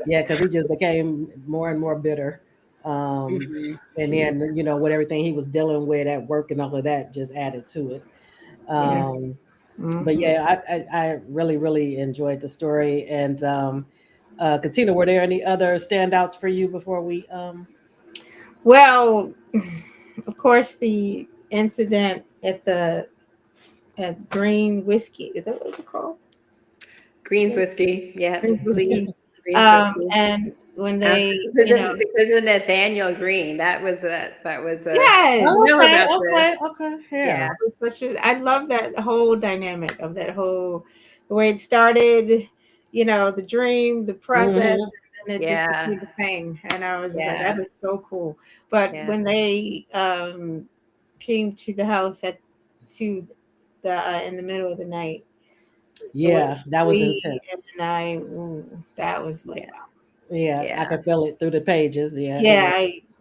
Yeah, because he just became more and more bitter. And then with everything he was dealing with at work and all of that just added to it. But yeah, I really, really enjoyed the story. And Katina, were there any other standouts for you before we Well, of course, the incident at Green Whiskey, is that what it's called? Green's Whiskey. Yeah. Green's Whiskey. Green's Whiskey. And when they because of Nathaniel Green, that was yes. Okay. Yeah. It was I love that whole dynamic of the way it started, the dream, the process, and it just became the thing. And I was like, that was so cool. But when they came to the house in the middle of the night. That was intense. That was like, I could feel it through the pages.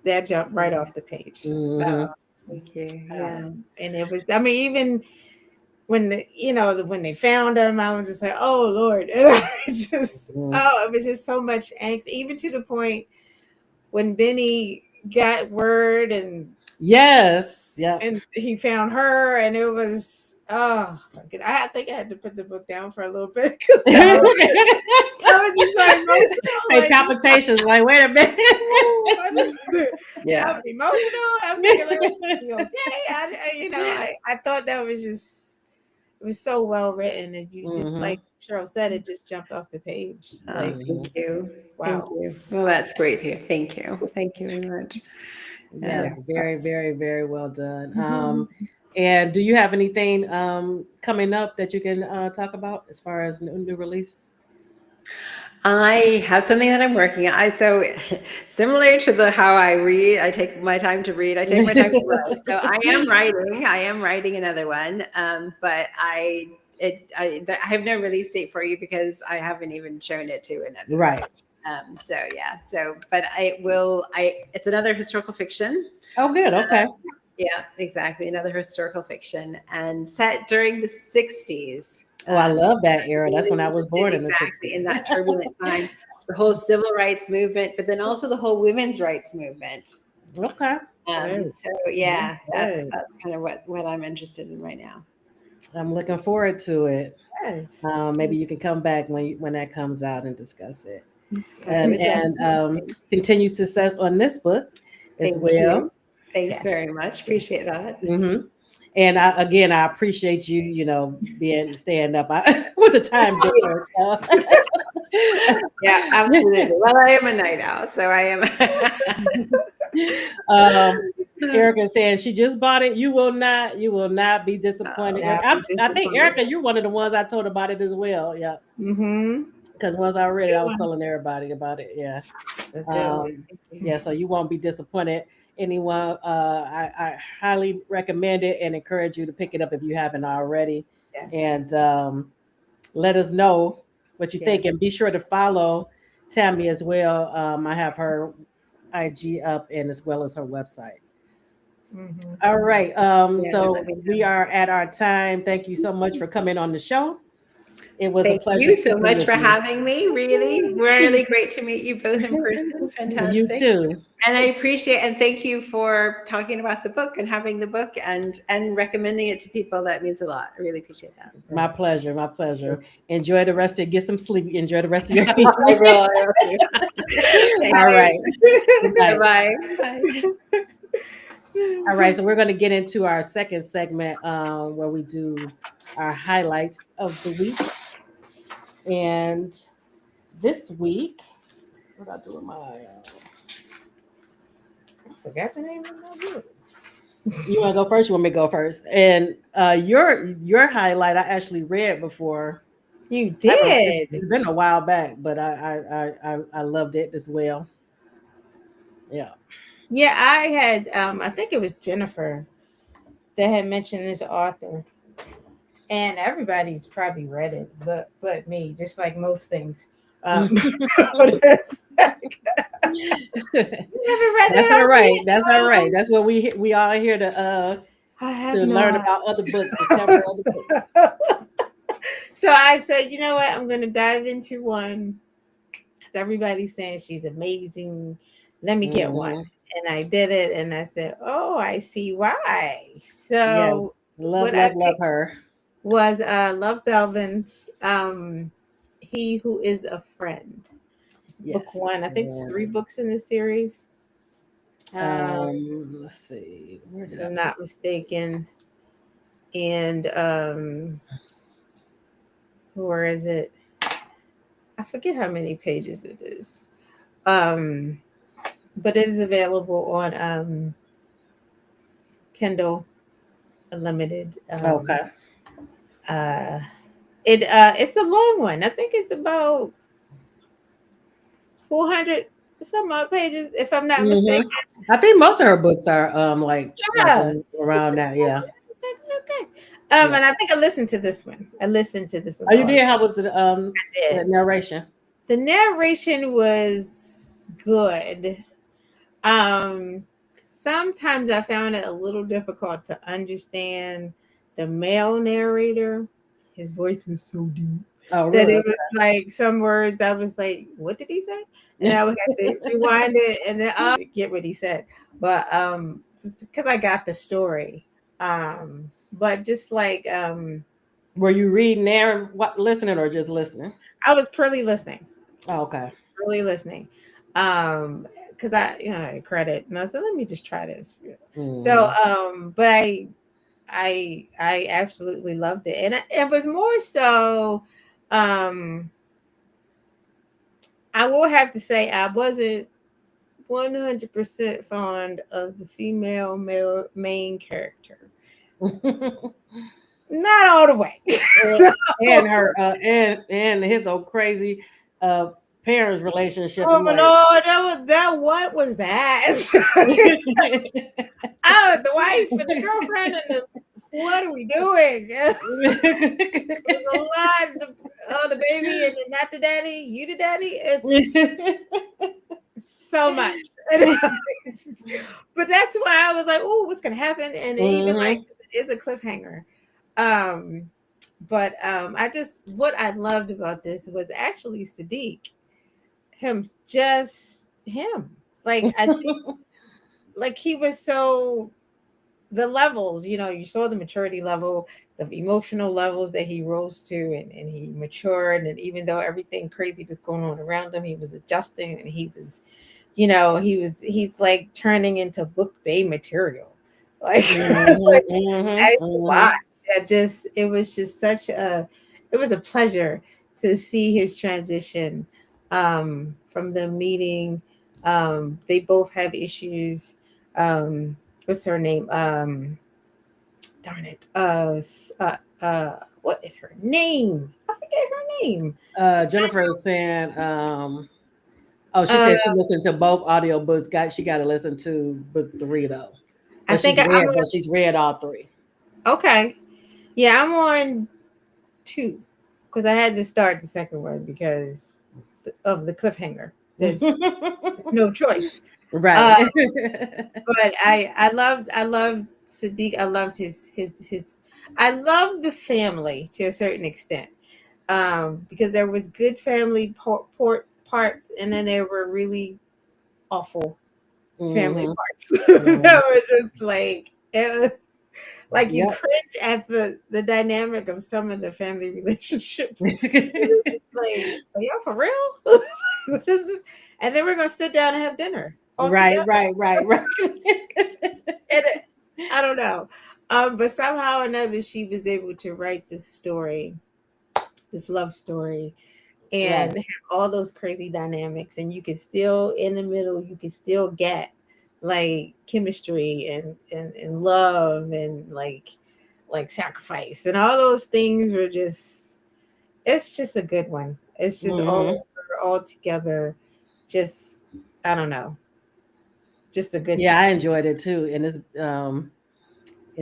That jumped right off the page. Thank you. And it was, I mean, even when when they found him, I was just like, oh Lord. And it was just so much angst, even to the point when Benny got word and and he found her, and it was I think I had to put the book down for a little bit because I was just so emotional. Palpitations, like, wait a minute. I was emotional. I'm thinking, like, okay. I thought that was just it was so well written, and you just Mhm. like Cheryl said, it just jumped off the page. Oh, Like, thank you. Thank wow. you. Well, that's great here. Thank you. Thank you very much. Yes, very, very, very well done. And do you have anything coming up that you can talk about as far as new release? I have something that I'm working on. So similar to the how I read, I take my time to read. I take my time to write. So I am writing. I am writing another one. But I have no release date for you because I haven't even shown it to another. Right. So yeah. So but I will. It's another historical fiction. Oh, good. Okay. Yeah, exactly. Another historical fiction and set during the 60s. Oh, I love that era. That's when I was born in the Exactly, 60s. in that turbulent time, the whole civil rights movement, but then also the whole women's rights movement. Okay. Right. So yeah, that's Right. kind of what I'm interested in right now. I'm looking forward to it. Yes. Maybe you can come back when that comes out and discuss it. I would love And to. continue success on this book as Thank well. you. Thanks Yeah. very much. Appreciate that. hmm And I appreciate you, being stand up with the time difference. Yeah, absolutely. Well, I am a night owl, so I am. um, Erica said she just bought it. You will not be disappointed. Not I, be I think disappointed. Erica, you're one of the ones I told about it as well. Yeah, Mm-hmm. because once I read it, I was telling everybody about it. Yeah. So Yeah, so you won't be disappointed. Anyone, I highly recommend it and encourage you to pick it up if you haven't already. Yeah. And let us know what you Yeah. think. And be sure to follow Tammye as well. I have her IG up and as well as her website. Mm-hmm. All right. Yeah, So let me we know. are at our time. Thank you so much for coming on the show. It was a Thank pleasure you so speaking much with for you. having me. Really great to meet you both in person. You Fantastic. too. And I appreciate and thank you for talking about the book and having the book and recommending it to people. That means a lot. I really appreciate that. My pleasure. My pleasure. Enjoy the rest of Get some sleep. Enjoy the rest of your I evening. will. I will. Thank All you. right. Good night. Bye-bye. Bye. All right. So we're going to get into our second segment where we do our highlights of the week. And this week, what I do with my Forgot the name of my book. you want to go first? You want me to go first? And your highlight I actually read before. You did. It's been a while back, but I loved it as well. Yeah. Yeah, I had I think it was Jennifer that had mentioned this author. And everybody's probably read it, but me, just like most things. That's all right. That's all right. That's what we all here to I have learn not. about other books, discover other books. So I said, you know what? I'm going to dive into one because everybody's saying she's amazing. Let me get one. And I did it, and I said, "Oh, I see why." So yes, love her. Was Love Belvin's He Who Is a Friend. It's book one. I think it's 3 books in the series. Let's see. Where did if I'm not mistaken. And where is it? I forget how many pages it is. But it is available on Kindle Unlimited. Okay. It's a long one. I think it's about 400 some odd pages, if I'm not mistaken. I think most of her books are like around that. Yeah. Okay. And I think I listened to this one. Oh, you did? How was it? The narration? The narration was good. Sometimes I found it a little difficult to understand the male narrator. His voice was so deep that it was like some words I was like, what did he say? And I would have to rewind it and then get what he said. But because I got the story. But just like were you reading there, listening or just listening? I was purely listening. Oh, okay. Really listening. Because I credit and I said, let me just try this. So but I I absolutely loved it, and it was more so. Um, I will have to say I wasn't 100% fond of the female male main character. Not all the way. So, and her and his old crazy uh parents relationship. oh I'm like, Lord, that. What was that? I was the wife and the girlfriend, and what are we doing? There's a lot. Oh, the baby and not the daddy. You the daddy. It's so much. But that's why I was like, "Oh, what's gonna happen?" And even like Mhm. it's a cliffhanger. Um, but I just what I loved about this was actually Sadiq, just him. Like I think, like he was so the levels, you saw the maturity level, the emotional levels that he rose to, and he matured. And even though everything crazy was going on around him, he was adjusting, and he was, he's like turning into book bay material. Like, Mhm, like mhm, I watched. mhm. It was just it was a pleasure to see his transition from the meeting. They both have issues. What's her name? Darn it. What is her name? I forget her name. Jennifer is saying, oh, she Uh, said she listened to both audiobooks. She got to listen to book 3 though, I think I'm but she's read all 3. okay. Yeah, I'm on 2 because I had to start the second one because of the cliffhanger. There's just no choice. Right. Uh, but I loved Sadiq. I loved his I loved the family to a certain extent. Because there was good family parts, and then there were really awful family Mhm. parts Mhm. that were just like it was, like you Yep. cringe at the dynamic of some of the family relationships. It was just like, are y'all for real? What is this? And then we're gonna sit down and have dinner all Right, together. right, right, right. And I don't know. But somehow or another, she was able to write this story, this love story, Right. and have all those crazy dynamics. And you could still, in the middle, you could still get like chemistry and love and like sacrifice and all those things were just, it's just a good one. It's just Mhm. all together. Just, I don't know, just a good Yeah, I enjoyed it too, and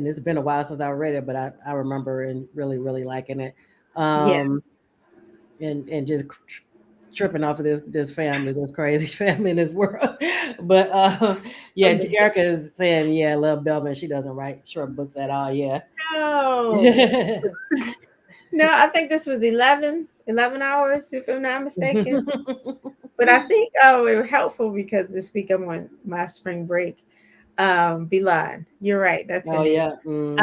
it's been a while since I read it, but I remember and really really liking it, yeah. um, and just tripping off of this family, this crazy family in this world. But yeah, Erica is saying, yeah, Love Belvin. She doesn't write short books at all. Yeah. No, no, I think this was 11 hours, if I'm not mistaken. But I think it was helpful because this week I'm on my spring break. Beeline, you're right, that's her Oh name. yeah. Hmm.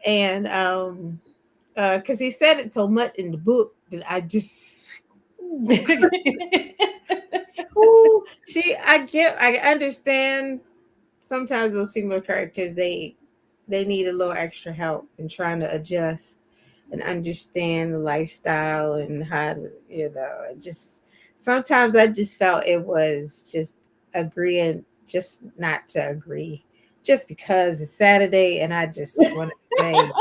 And because he said it so much in the book that I just ooh, I understand sometimes those female characters they need a little extra help in trying to adjust and understand the lifestyle and how to, just sometimes I just felt it was just agreeing just not to agree just because it's Saturday and I just want to say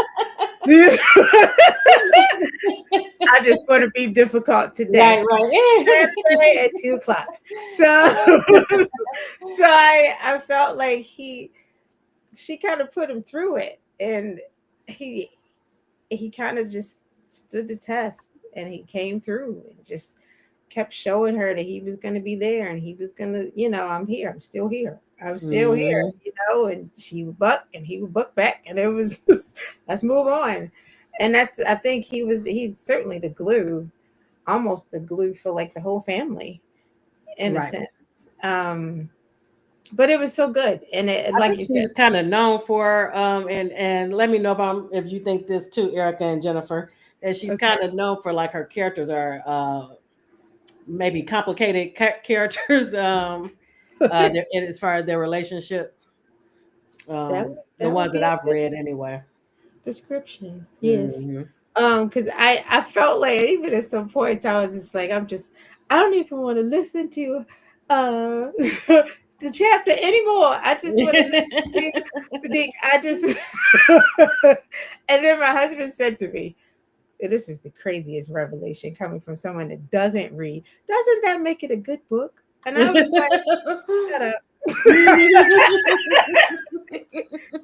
I just want to be difficult today. Right, right. Saturday at 2 o'clock. So so I felt like she kind of put him through it, and he he kind of just stood the test, and he came through and just kept showing her that he was going to be there, and he was going to, I'm here, I'm still here, I'm still here, Hmm. and she would buck and he would buck back, and it was just, let's move on. And I think he's certainly the glue, almost the glue for like the whole family in a Right. sense. But it was so good, and it, I like think you said, she's kind of known for and let me know if you think this too, Erica and Jennifer, that she's okay, kind of known for like her characters are maybe complicated characters as far as their relationship, that the that would ones that be a I've good read anyway. description. Yes. Mhm. Because I felt like even at some points I was just like, I don't even want to listen to the chapter anymore. I just want to listen to you. Sadiq. I just and then my husband said to me, this is the craziest revelation coming from someone that doesn't read. Doesn't that make it a good book? And I was like, shut up.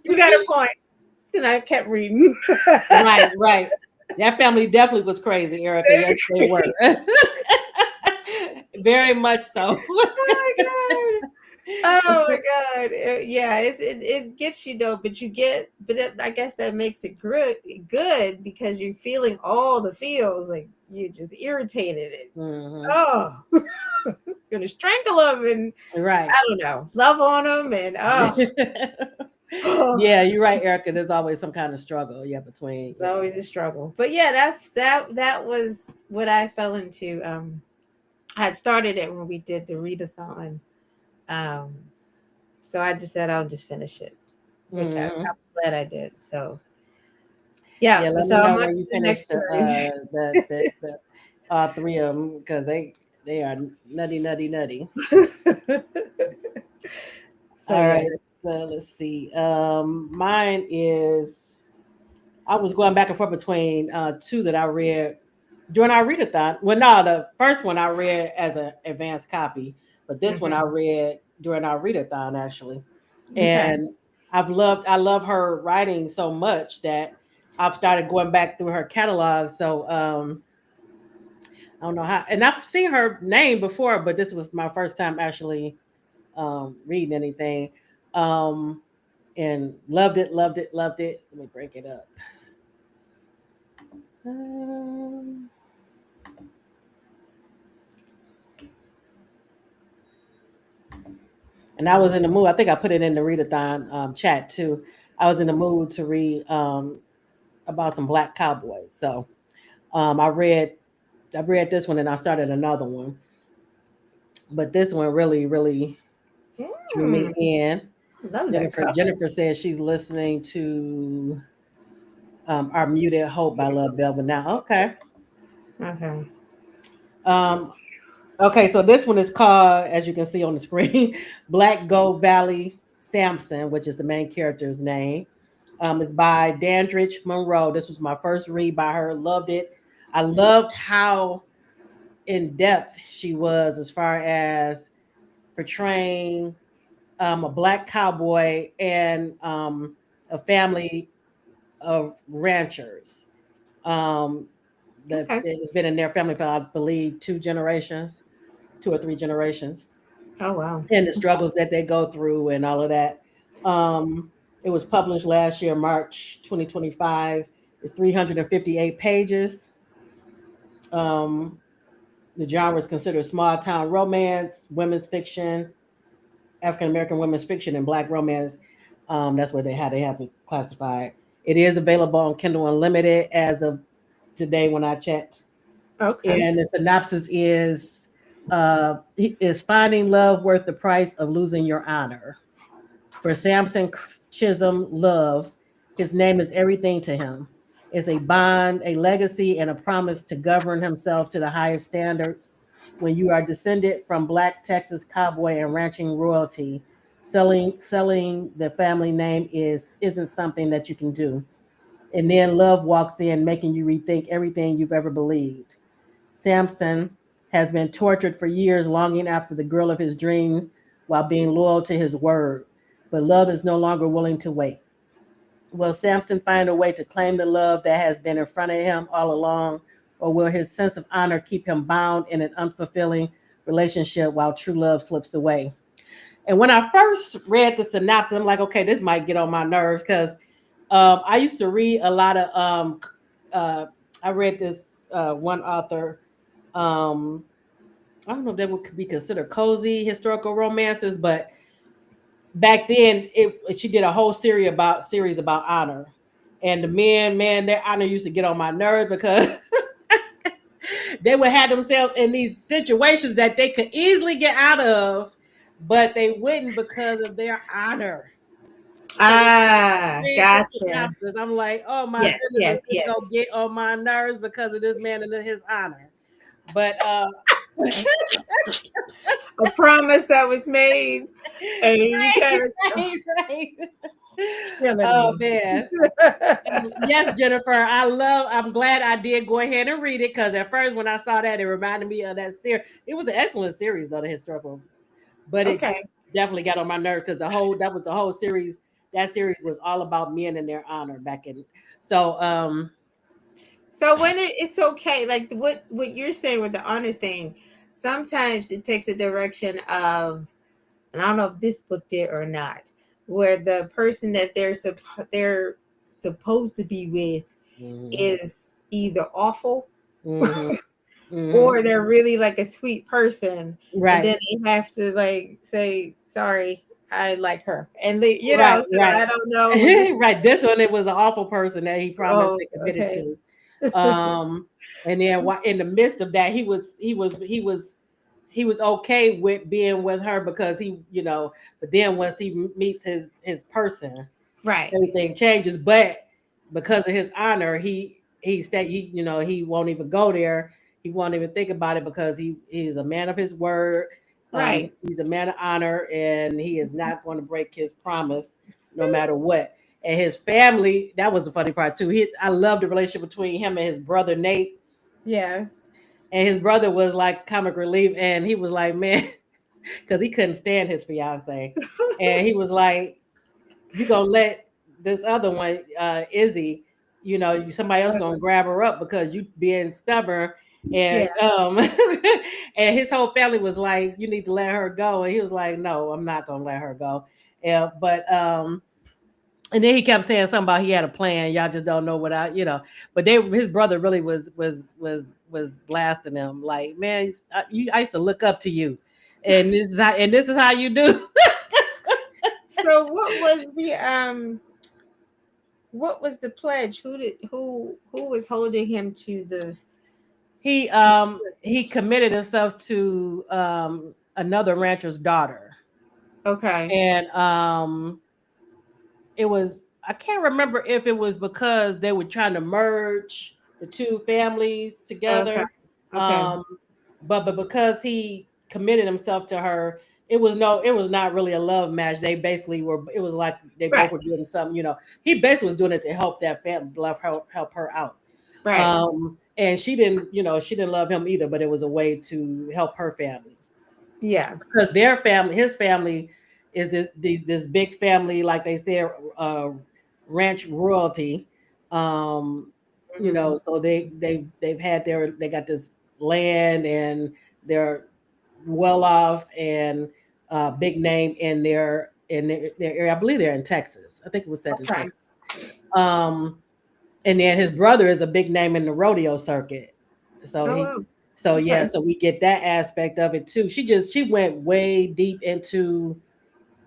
You got a point. And I kept reading. Right. That family definitely was crazy, Erica. Yes, they were. Very much so. Oh my god. Oh my god. Yeah, it gets you though, but I guess that makes it good because you're feeling all the feels, like you're just irritated and oh, gonna strangle them and Right. I don't know, love on them and oh. Yeah, you're right, Erica. There's always some kind of struggle, between. It's always a struggle. But yeah, that was what I fell into. I had started it when we did the readathon. So I just said I'll just finish it, which I'm glad I did. So yeah, Let so me know I'm on when to you the finish next story. the 3 of them because they are nutty. So All yeah. right, so let's see. Mine is I was going back and forth between two that I read during our readathon. Well, no, the first one I read as an advanced copy, but this one I read during our readathon actually. Okay. And I love her writing so much that I've started going back through her catalog. So I don't know how, and I've seen her name before, but this was my first time actually reading anything. Um, and loved it. Let me break it up. Um, and I was in the mood. I think I put it in the readathon chat too. I was in the mood to read about some black cowboys. So I read this one and I started another one. But this one really drew me in. Love that cover. Jennifer says she's listening to our Muted Hope by Love Velvet now. Okay. Okay. Um, okay, so this one is called, as you can see on the screen, Black Gold Valley Samson, which is the main character's name. It's by Dandridge Monroe. This was my first read by her. Loved it. I loved how in depth she was as far as portraying a black cowboy and a family of ranchers. Um, that has been in their family for, I believe, 2 or 3 generations. Oh wow. And the struggles that they go through and all of that. It was published last year, March 2025. It's 358 pages. Um, the genre is considered small town romance, women's fiction, African American women's fiction, and black romance. That's what they have it classified. It is available on Kindle Unlimited as of today when I checked. Okay. And the synopsis is finding love worth the price of losing your honor. For Samson Chisholm Love, his name is everything to him. It's a bond, a legacy, and a promise to govern himself to the highest standards. When you are descended from Black Texas cowboy and ranching royalty, selling the family name isn't something that you can do. And then love walks in, making you rethink everything you've ever believed. Samson has been tortured for years, longing after the girl of his dreams while being loyal to his word. But love is no longer willing to wait. Will Samson find a way to claim the love that has been in front of him all along, or will his sense of honor keep him bound in an unfulfilling relationship while true love slips away? And when I first read the synopsis, I'm like, okay, this might get on my nerves because I used to read a lot of. I read this one author. I don't know if that would be considered cozy historical romances, but back then she did a whole series about honor, and the man, their honor used to get on my nerves because they would have themselves in these situations that they could easily get out of, but they wouldn't because of their honor. Ah, Read the gotcha. synopsis. I'm like, oh my Yes, goodness, yes, this is yes. gonna get on my nerves because of this man and his honor. But A promise that was made, and you kind of right. killing Oh me. man. Yes, Jennifer. I'm glad I did go ahead and read it because at first when I saw that, it reminded me of that series. It was an excellent series, though, the historical, but it Okay. definitely got on my nerves because that was the whole series. That series was all about men and their honor back in. So So when it's okay, like what you're saying with the honor thing, sometimes it takes a direction of, and I don't know if this book did or not, where the person that they're supposed to be with mhm, is either awful mhm, mhm. or they're really like a sweet person, and Right, then they have to like say sorry, I like her, and right, so right. I don't know when this. Right. This one, it was an awful person that he promised Oh, and committed okay. to. And then in the midst of that, he was okay with being with her because but then once he meets his person, Right. everything changes. But because of his honor, he won't even go there. He won't even think about it because he's a man of his word. Right. He's a man of honor, and he is not going to break his promise no matter what. And his family, that was the funny part too. I love the relationship between him and his brother Nate. Yeah. And his brother was like comic relief, and he was like, man, because he couldn't stand his fiance, and he was like, "You gonna let this other one, Izzy, somebody else gonna grab her up because you being stubborn." Yeah. And and his whole family was like, "You need to let her go," and he was like, "No, I'm not gonna let her go." Yeah, but and then he kept saying something about he had a plan. Y'all just don't know what But his brother really was blasting him like, man, I used to look up to you, and this is how you do. So what was the pledge? Who was holding him to the He committed himself to another rancher's daughter, Okay. and it was I can't remember if it was because they were trying to merge the two families Okay. together, Okay. um, but because he committed himself to her, it was not really a love match. They basically were. It was like they both Right. were doing something. He basically was doing it to help that family, help her out. Right. And she didn't love him either, but it was a way to help her family Yeah. because his family is this big family, like they said, ranch royalty. Um, Mhm. so they got this land and they're well off and big name in their area. I believe they're in Texas. I think it was said in Okay. Texas. Um, and then his brother is a big name in the rodeo circuit. So Oh he wow. so yeah, Okay. so we get that aspect of it too. She went way deep into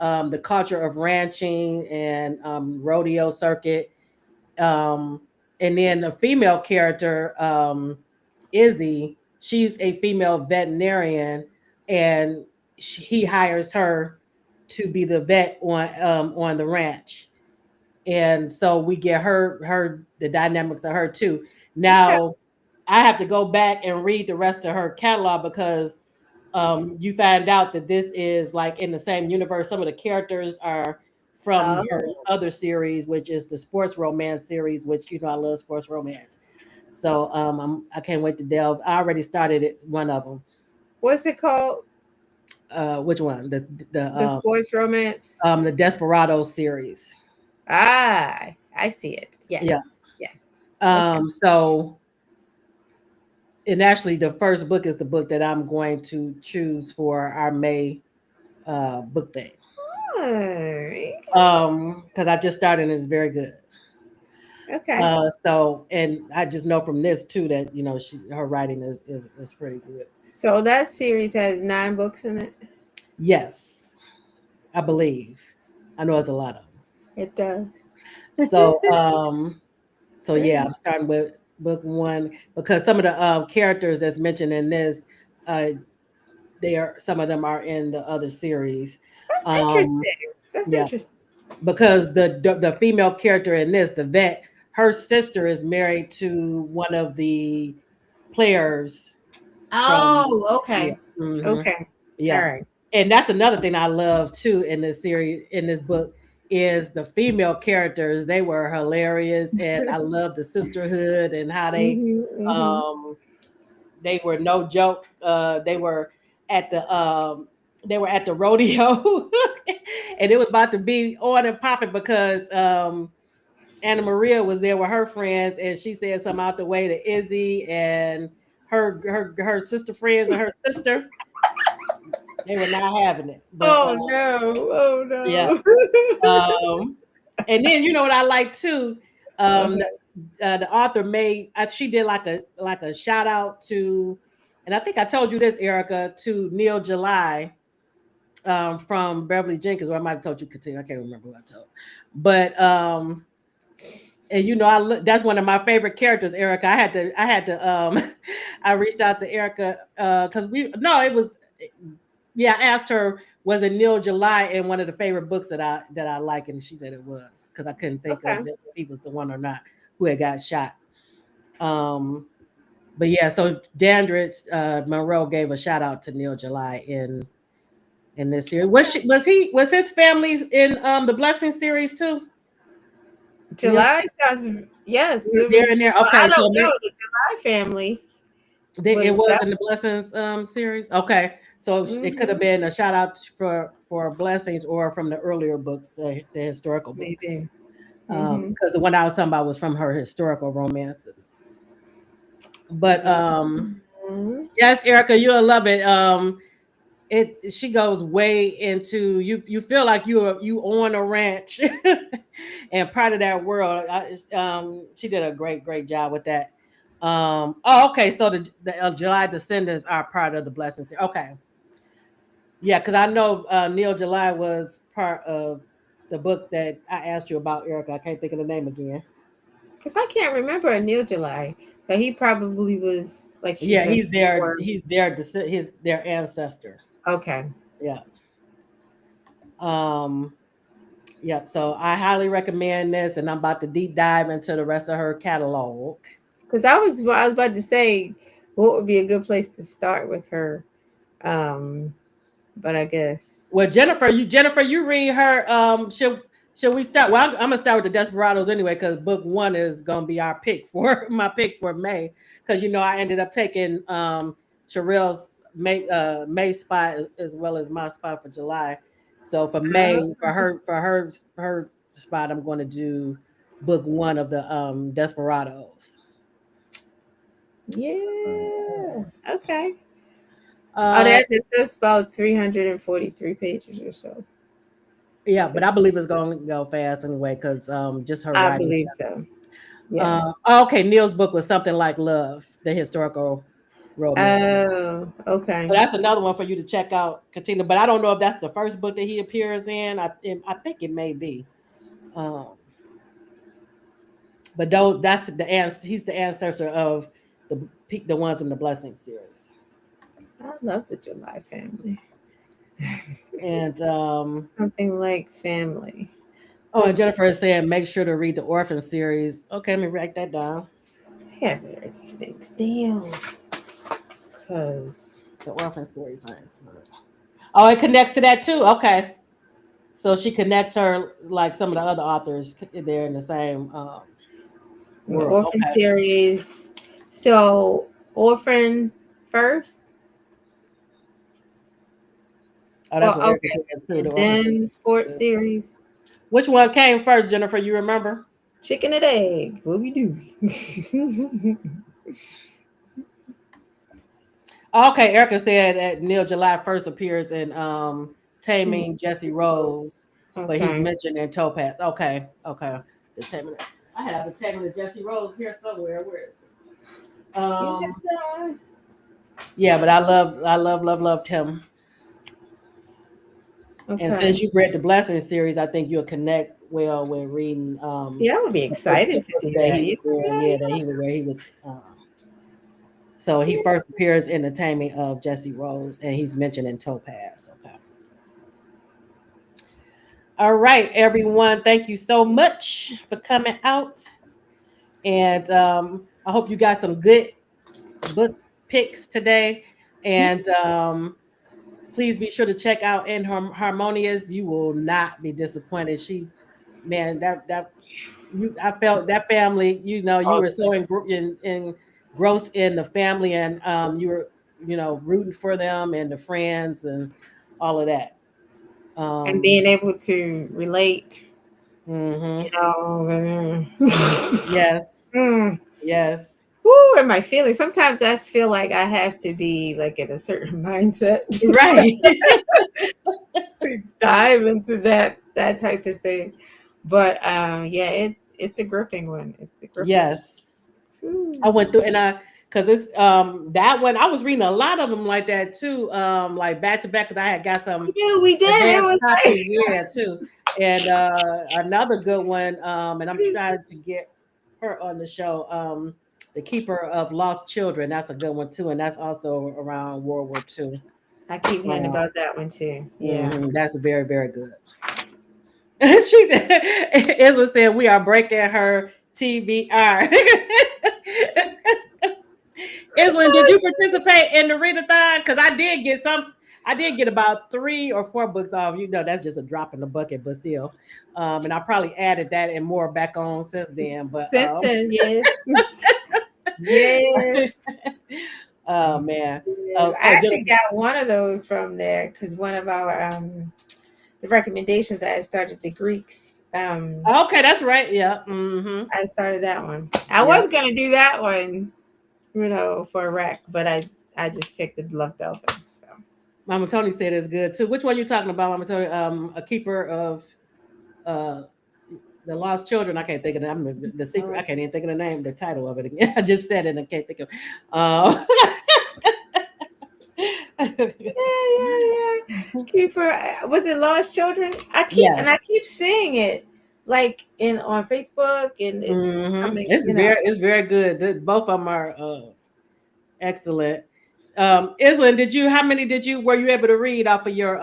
the culture of ranching and rodeo circuit. Um, and then the female character, Izzy, she's a female veterinarian, and he hires her to be the vet on the ranch, and so we get her the dynamics of her too. Okay. Now I have to go back and read the rest of her catalog because you find out that this is like in the same universe. Some of the characters are from her Oh. other series, which is the sports romance series, which I love sports romance. So I can't wait to delve. I already started it, one of them. What's it called? Which one? The sports romance. The Desperados series. I see it. Yes. Yeah. Yes. Okay. So and actually the first book is the book that I'm going to choose for our May book thing. Alright. Because I just started and it's very good. Okay. So and I just know from this too that her writing is pretty good. So that series has 9 books in it. Yes, I believe. I know it's a lot of them. It does. So yeah, Great. I'm starting with book one because some of the characters that's mentioned in this, uh, some of them are in the other series. That's Um, interesting. That's yeah. interesting. because the female character in this, the vet, her sister is married to one of the players from Oh, yeah. okay. Mhm. Okay. All Yeah. right. And that's another thing I love too in this series, in this book, is the female characters. They were hilarious, and I love the sisterhood and how Mm-hmm. um they were no joke. At the um they were at the rodeo, and it was about to be on and popping because Anna Maria was there with her friends, and she said something out the way to Izzy and her sister friends and her sister. They were not having it, but Oh no. Oh yeah. no. And then you know what I like too. Uh-huh. The author made she did like a shout out to, and I think I told you this, Erica, to Neil July from Beverly Jenkins, or I might have told you Katina. I can't remember who I told, but and you know that's one of my favorite characters, Erica. I reached out to Erica because it was yeah, I asked her, was it Neil July in one of the favorite books that I like, and she said it was, because I couldn't think of Okay. if he was the one or not who had got shot. Um, but yeah, so Dandridge Monroe gave a shout out to Neil July in this series. Was his family in the Blessing series too? Neil, July sounds, yes. they're in there. Well, I Okay, so don't know. The July family it was was that. in the Blessings series. Okay, so it could have Mhm. been a shout out for Blessings or from the earlier books, the historical books. Maybe. Hmm. Because the one I was talking about was from her historical romances. But yes, Erica, you'll love it. She goes way into you feel like you on a ranch and part of that world. She did a great job with that. Okay, so the July descendants are part of the blessings. Okay, yeah, because I know Neil July was part of the book that I asked you about, Erica. I can't think of the name again. Because I can't remember a Neil July. So he probably was, like she Yeah, said he's their before. their ancestor. Okay. Yeah. Um. Yep. So I highly recommend this, and I'm about to deep dive into the rest of her catalog. Because I was about to say, what would be a good place to start with her? Um, but I guess. Well, Jennifer, you read her. Should we start? Well, I'm gonna start with the Desperados anyway, because book one is gonna be our pick for my pick for May. Because I ended up taking Sherelle's May spot as well as my spot for July. So for May, for her spot, I'm going to do book one of the Desperados. Yeah. Okay. Oh, Uh, that's about 343 pages or so. yeah, but I believe it's going to go fast anyway because just her I writing. believe so. Yeah. Okay, Neil's book was something like Love, the historical romance. Oh, So okay. that's another one for you to check out, Katina. But I don't know if that's the first book that he appears in. I think it may be. Um, but though that's the answer. He's the ancestor of the ones in the Blessing series. I love the July family. And Something like family. and Jennifer is saying make sure to read the Orphan series. Okay, let me write that down. I have to write these things down. Because. The Orphan series. Oh, it connects to that too. Okay. So she connects her like some of the other authors. They're in the same The world. Orphan Okay. series. So, Orphan first? Oh, that's what Oh, Erica okay. said too. And The Orphan then series. sports series. Which one came first, Jennifer? You remember? Chicken and egg. What we do? Okay, Erica said that Neil July first appears in Taming Jesse Rose, but he's Okay. mentioned in Topaz. Okay. The Taming. I have the Taming of Jesse Rose here somewhere. Where is it? Yeah, but I love Tim. And Okay. since you've read the Blessing series, I think you'll connect well with reading Yeah, I would be excited to do that. where he was. So he first appears in the Taming of Jesse Rose, and he's mentioned in Topaz. Okay. All right, everyone. Thank you so much for coming out. And I hope you got some good book picks today. And please be sure to check out Inharmonious. You will not be disappointed. Man, I felt that family. You were so engrossed in the family, and you were, rooting for them and the friends and all of that. And being able to relate, Mhm. Yes, Mm. yes, Woo, and my feelings. Sometimes I feel like I have to be like in a certain mindset right. to dive into that type of thing. But yeah, it's a gripping one. It's a gripping one. Yes, I Ooh. went through and because it's that one I was reading a lot of them like that too, like back to back because I had got some Yeah, we did. It advanced was like copies, yeah, too. And another good one, and I'm trying to get her on the show, The Keeper of Lost Children. That's a good one too, and that's also around World War II. I keep hearing about that one too. Yeah. That's very, very good. She said, Isla said, we are breaking her TBR. Islin, did you participate in the readathon? Because I did get about 3 or 4 books off. That's just a drop in the bucket, but still. And I probably added that and more back on since then. But Since then, yes. Yes. oh man. Yes. I actually got one of those from there because one of our the recommendations that I started the Greeks. Okay, that's right. Yeah. Mm-hmm. I started that one. I was gonna do that one, for a rec, but I just picked the Love Belvin. So Mama Tony said it's good too. Which one you talking about, Mama Tony? A keeper of the lost children. I can't think of the secret. I can't even think of the name, the title of it again. I just said it and I can't think of. yeah. Keeper, was it Lost Children? I keep seeing it like on Facebook and it's very good. Both of them are excellent. Islin, how many were you able to read off of your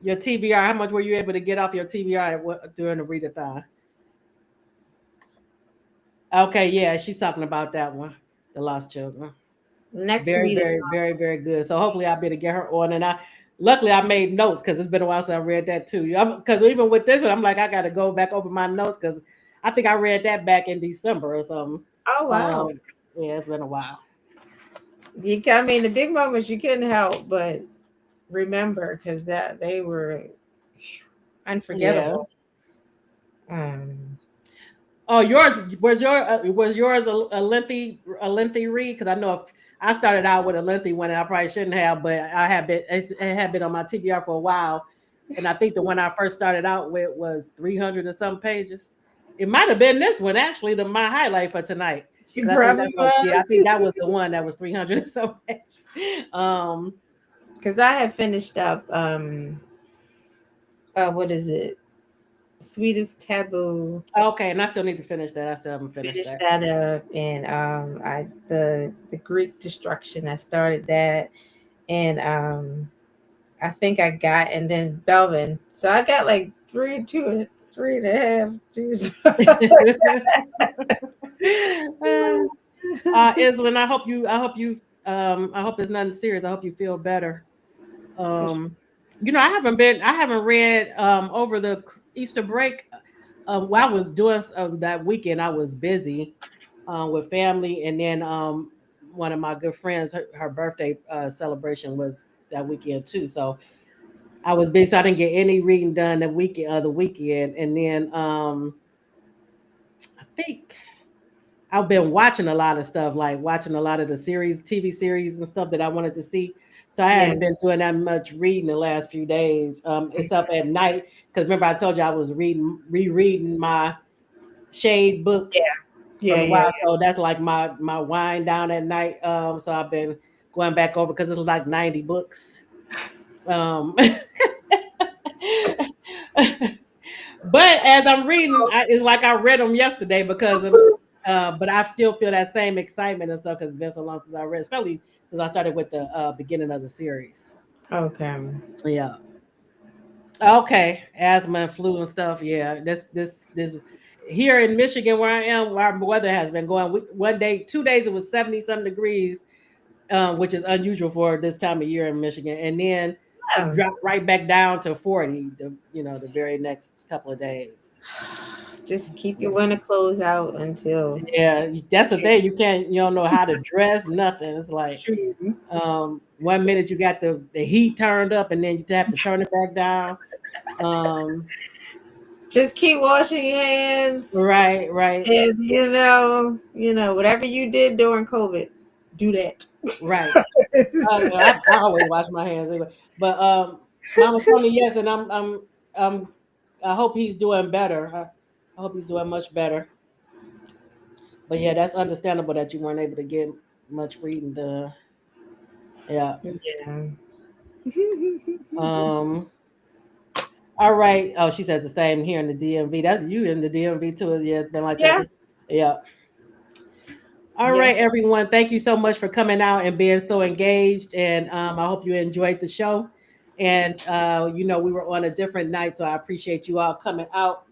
TBR? How much were you able to get off your TBR during the readathon? Okay, yeah, she's talking about that one, The Lost Children. Next Very, readathon. very, very, very good. So hopefully I'll be able to get her on. And luckily I made notes because it's been a while since I read that too. Because even with this one, I'm like, I got to go back over my notes because I think I read that back in December or something. Oh wow. Yeah, it's been a while. The big moments you couldn't help but remember because they were unforgettable. Yeah. Oh, was yours a lengthy read? Because I know if I started out with a lengthy one, and I probably shouldn't have, but it had been on my TBR for a while, and I think the one I first started out with was 300 and some pages. It might have been this one actually, my highlight for tonight. I think that was the one that was 300 and some pages. Because I have finished up. What is it? Sweetest Taboo. Okay, and I still need to finish that. I still haven't finished that up, and the Greek Destruction. I started that, and I think I got, and then Belvin. So I got like 3, 2, 3 and a half. Islin, I hope it's nothing serious. I hope you feel better. I haven't read over the Easter break. While I was doing that weekend, I was busy with family, and then one of my good friends, her birthday celebration was that weekend too. So I was busy, so I didn't get any reading done the weekend, and then I think I've been watching a lot of stuff, like watching a lot of the TV series and stuff that I wanted to see. So I hadn't been doing that much reading the last few days. It's up at night because remember I told you I was rereading my Shade books for a while. So that's like my wind down at night. So I've been going back over because it's like 90 books. But as I'm reading, it's like I read them yesterday because but I still feel that same excitement and stuff because it's been so long since I read, especially since I started with the beginning of the series. Okay. Yeah. Okay, asthma and flu and stuff. Yeah, this here in Michigan where I am, our weather has been going. One day, 2 days, it was 70 some degrees, which is unusual for this time of year in Michigan, and then it Yeah. dropped right back down to 40. The very next couple of days. Just keep your winter clothes out until Yeah, that's the thing. You don't know how to dress, nothing. It's like true. 1 minute you got the heat turned up, and then you have to turn it back down. Um, Just keep washing your hands. right, right. And whatever you did during COVID, do that. Right. I always wash my hands anyway. But Mama told me yes, and I'm I hope he's doing better. I hope he's doing much better. But yeah, that's understandable that you weren't able to get much reading done. Yeah. Yeah. Um. All right. Oh, she says the same here in the DMV. That's you in the DMV too. Yeah, it's been like Yeah. that. Yeah. All Yeah. right, everyone. Thank you so much for coming out and being so engaged. And I hope you enjoyed the show. And we were on a different night, so I appreciate you all coming out.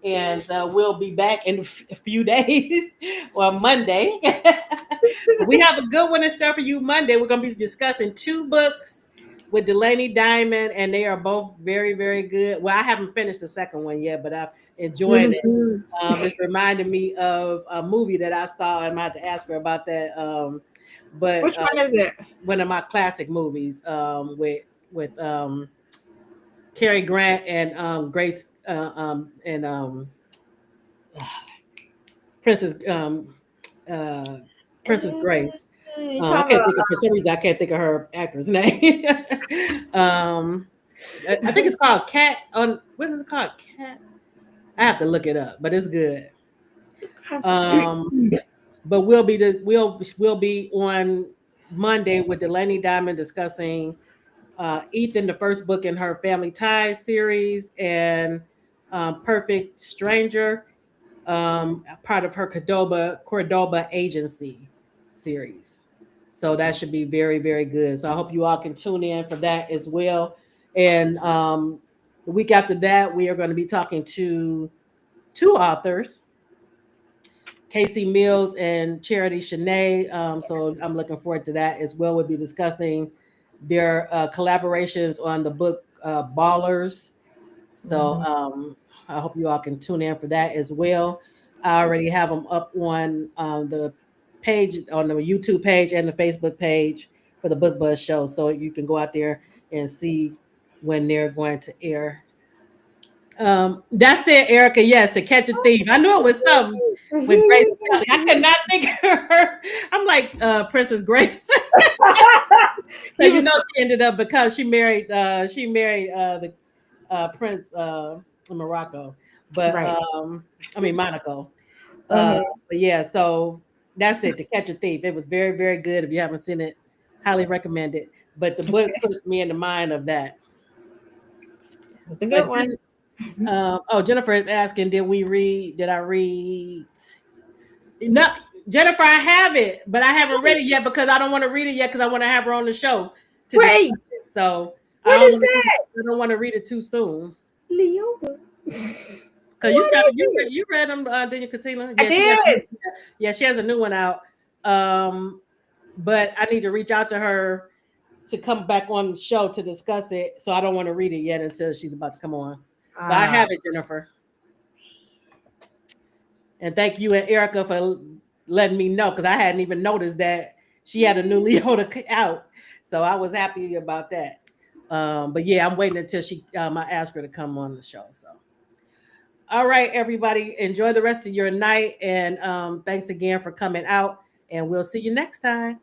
And we'll be back in a few days on Monday. We have a good one in store for you Monday. We're going to be discussing 2 books with Delaney Diamond, and they are both very, very good. Well, I haven't finished the second one yet, but I'm enjoying it. It's reminding me of a movie that I saw. I might have to ask her about that. But Which one is it? one of my classic movies with Cary Grant and Grace and Princess uh, Princess Grace. You I talking can't about think of for some reason I can't think of her actor's name. I think it's called Cat. On what is it called? Cat. I have to look it up, but it's good. But we'll be on Monday with Delaney Diamond discussing Ethan, the first book in her Family Ties series, and Perfect Stranger, part of her Cordoba Agency series. So that should be very, very good. So I hope you all can tune in for that as well. And the week after that, we are going to be talking to 2 authors, Casey Mills and Charity Shanae. So I'm looking forward to that as well. We'll be discussing their collaborations on the book Ballers. So I hope you all can tune in for that as well. I already have them up on the page, on the YouTube page and the Facebook page for the Book Buzz show. So you can go out there and see when they're going to air. That's it, Erica. Yes, To Catch a Thief. I knew it was something with Grace Kelly. I could not think of her. I'm like Princess Grace. She ended up because she married the Prince in Morocco. But right. Monaco. But yeah, so that's it. To Catch a Thief. It was very, very good. If you haven't seen it, highly recommend it. But the book puts me in the mind of that. It's a good one. Jennifer is asking, did I read? No, Jennifer, I have it, but I haven't read it yet because I don't want to read it yet because I want to have her on the show. Wait, so what is that? I don't want to read it too soon. Leona. Because you read them, didn't you, Katina? I did. She has a new one out. But I need to reach out to her to come back on the show to discuss it. So I don't want to read it yet until she's about to come on. But I have it, Jennifer. And thank you and Erica for letting me know because I hadn't even noticed that she had a new Leona out. So I was happy about that. But yeah, I'm waiting until I ask her to come on the show. So, all right, everybody, enjoy the rest of your night. And thanks again for coming out. And we'll see you next time.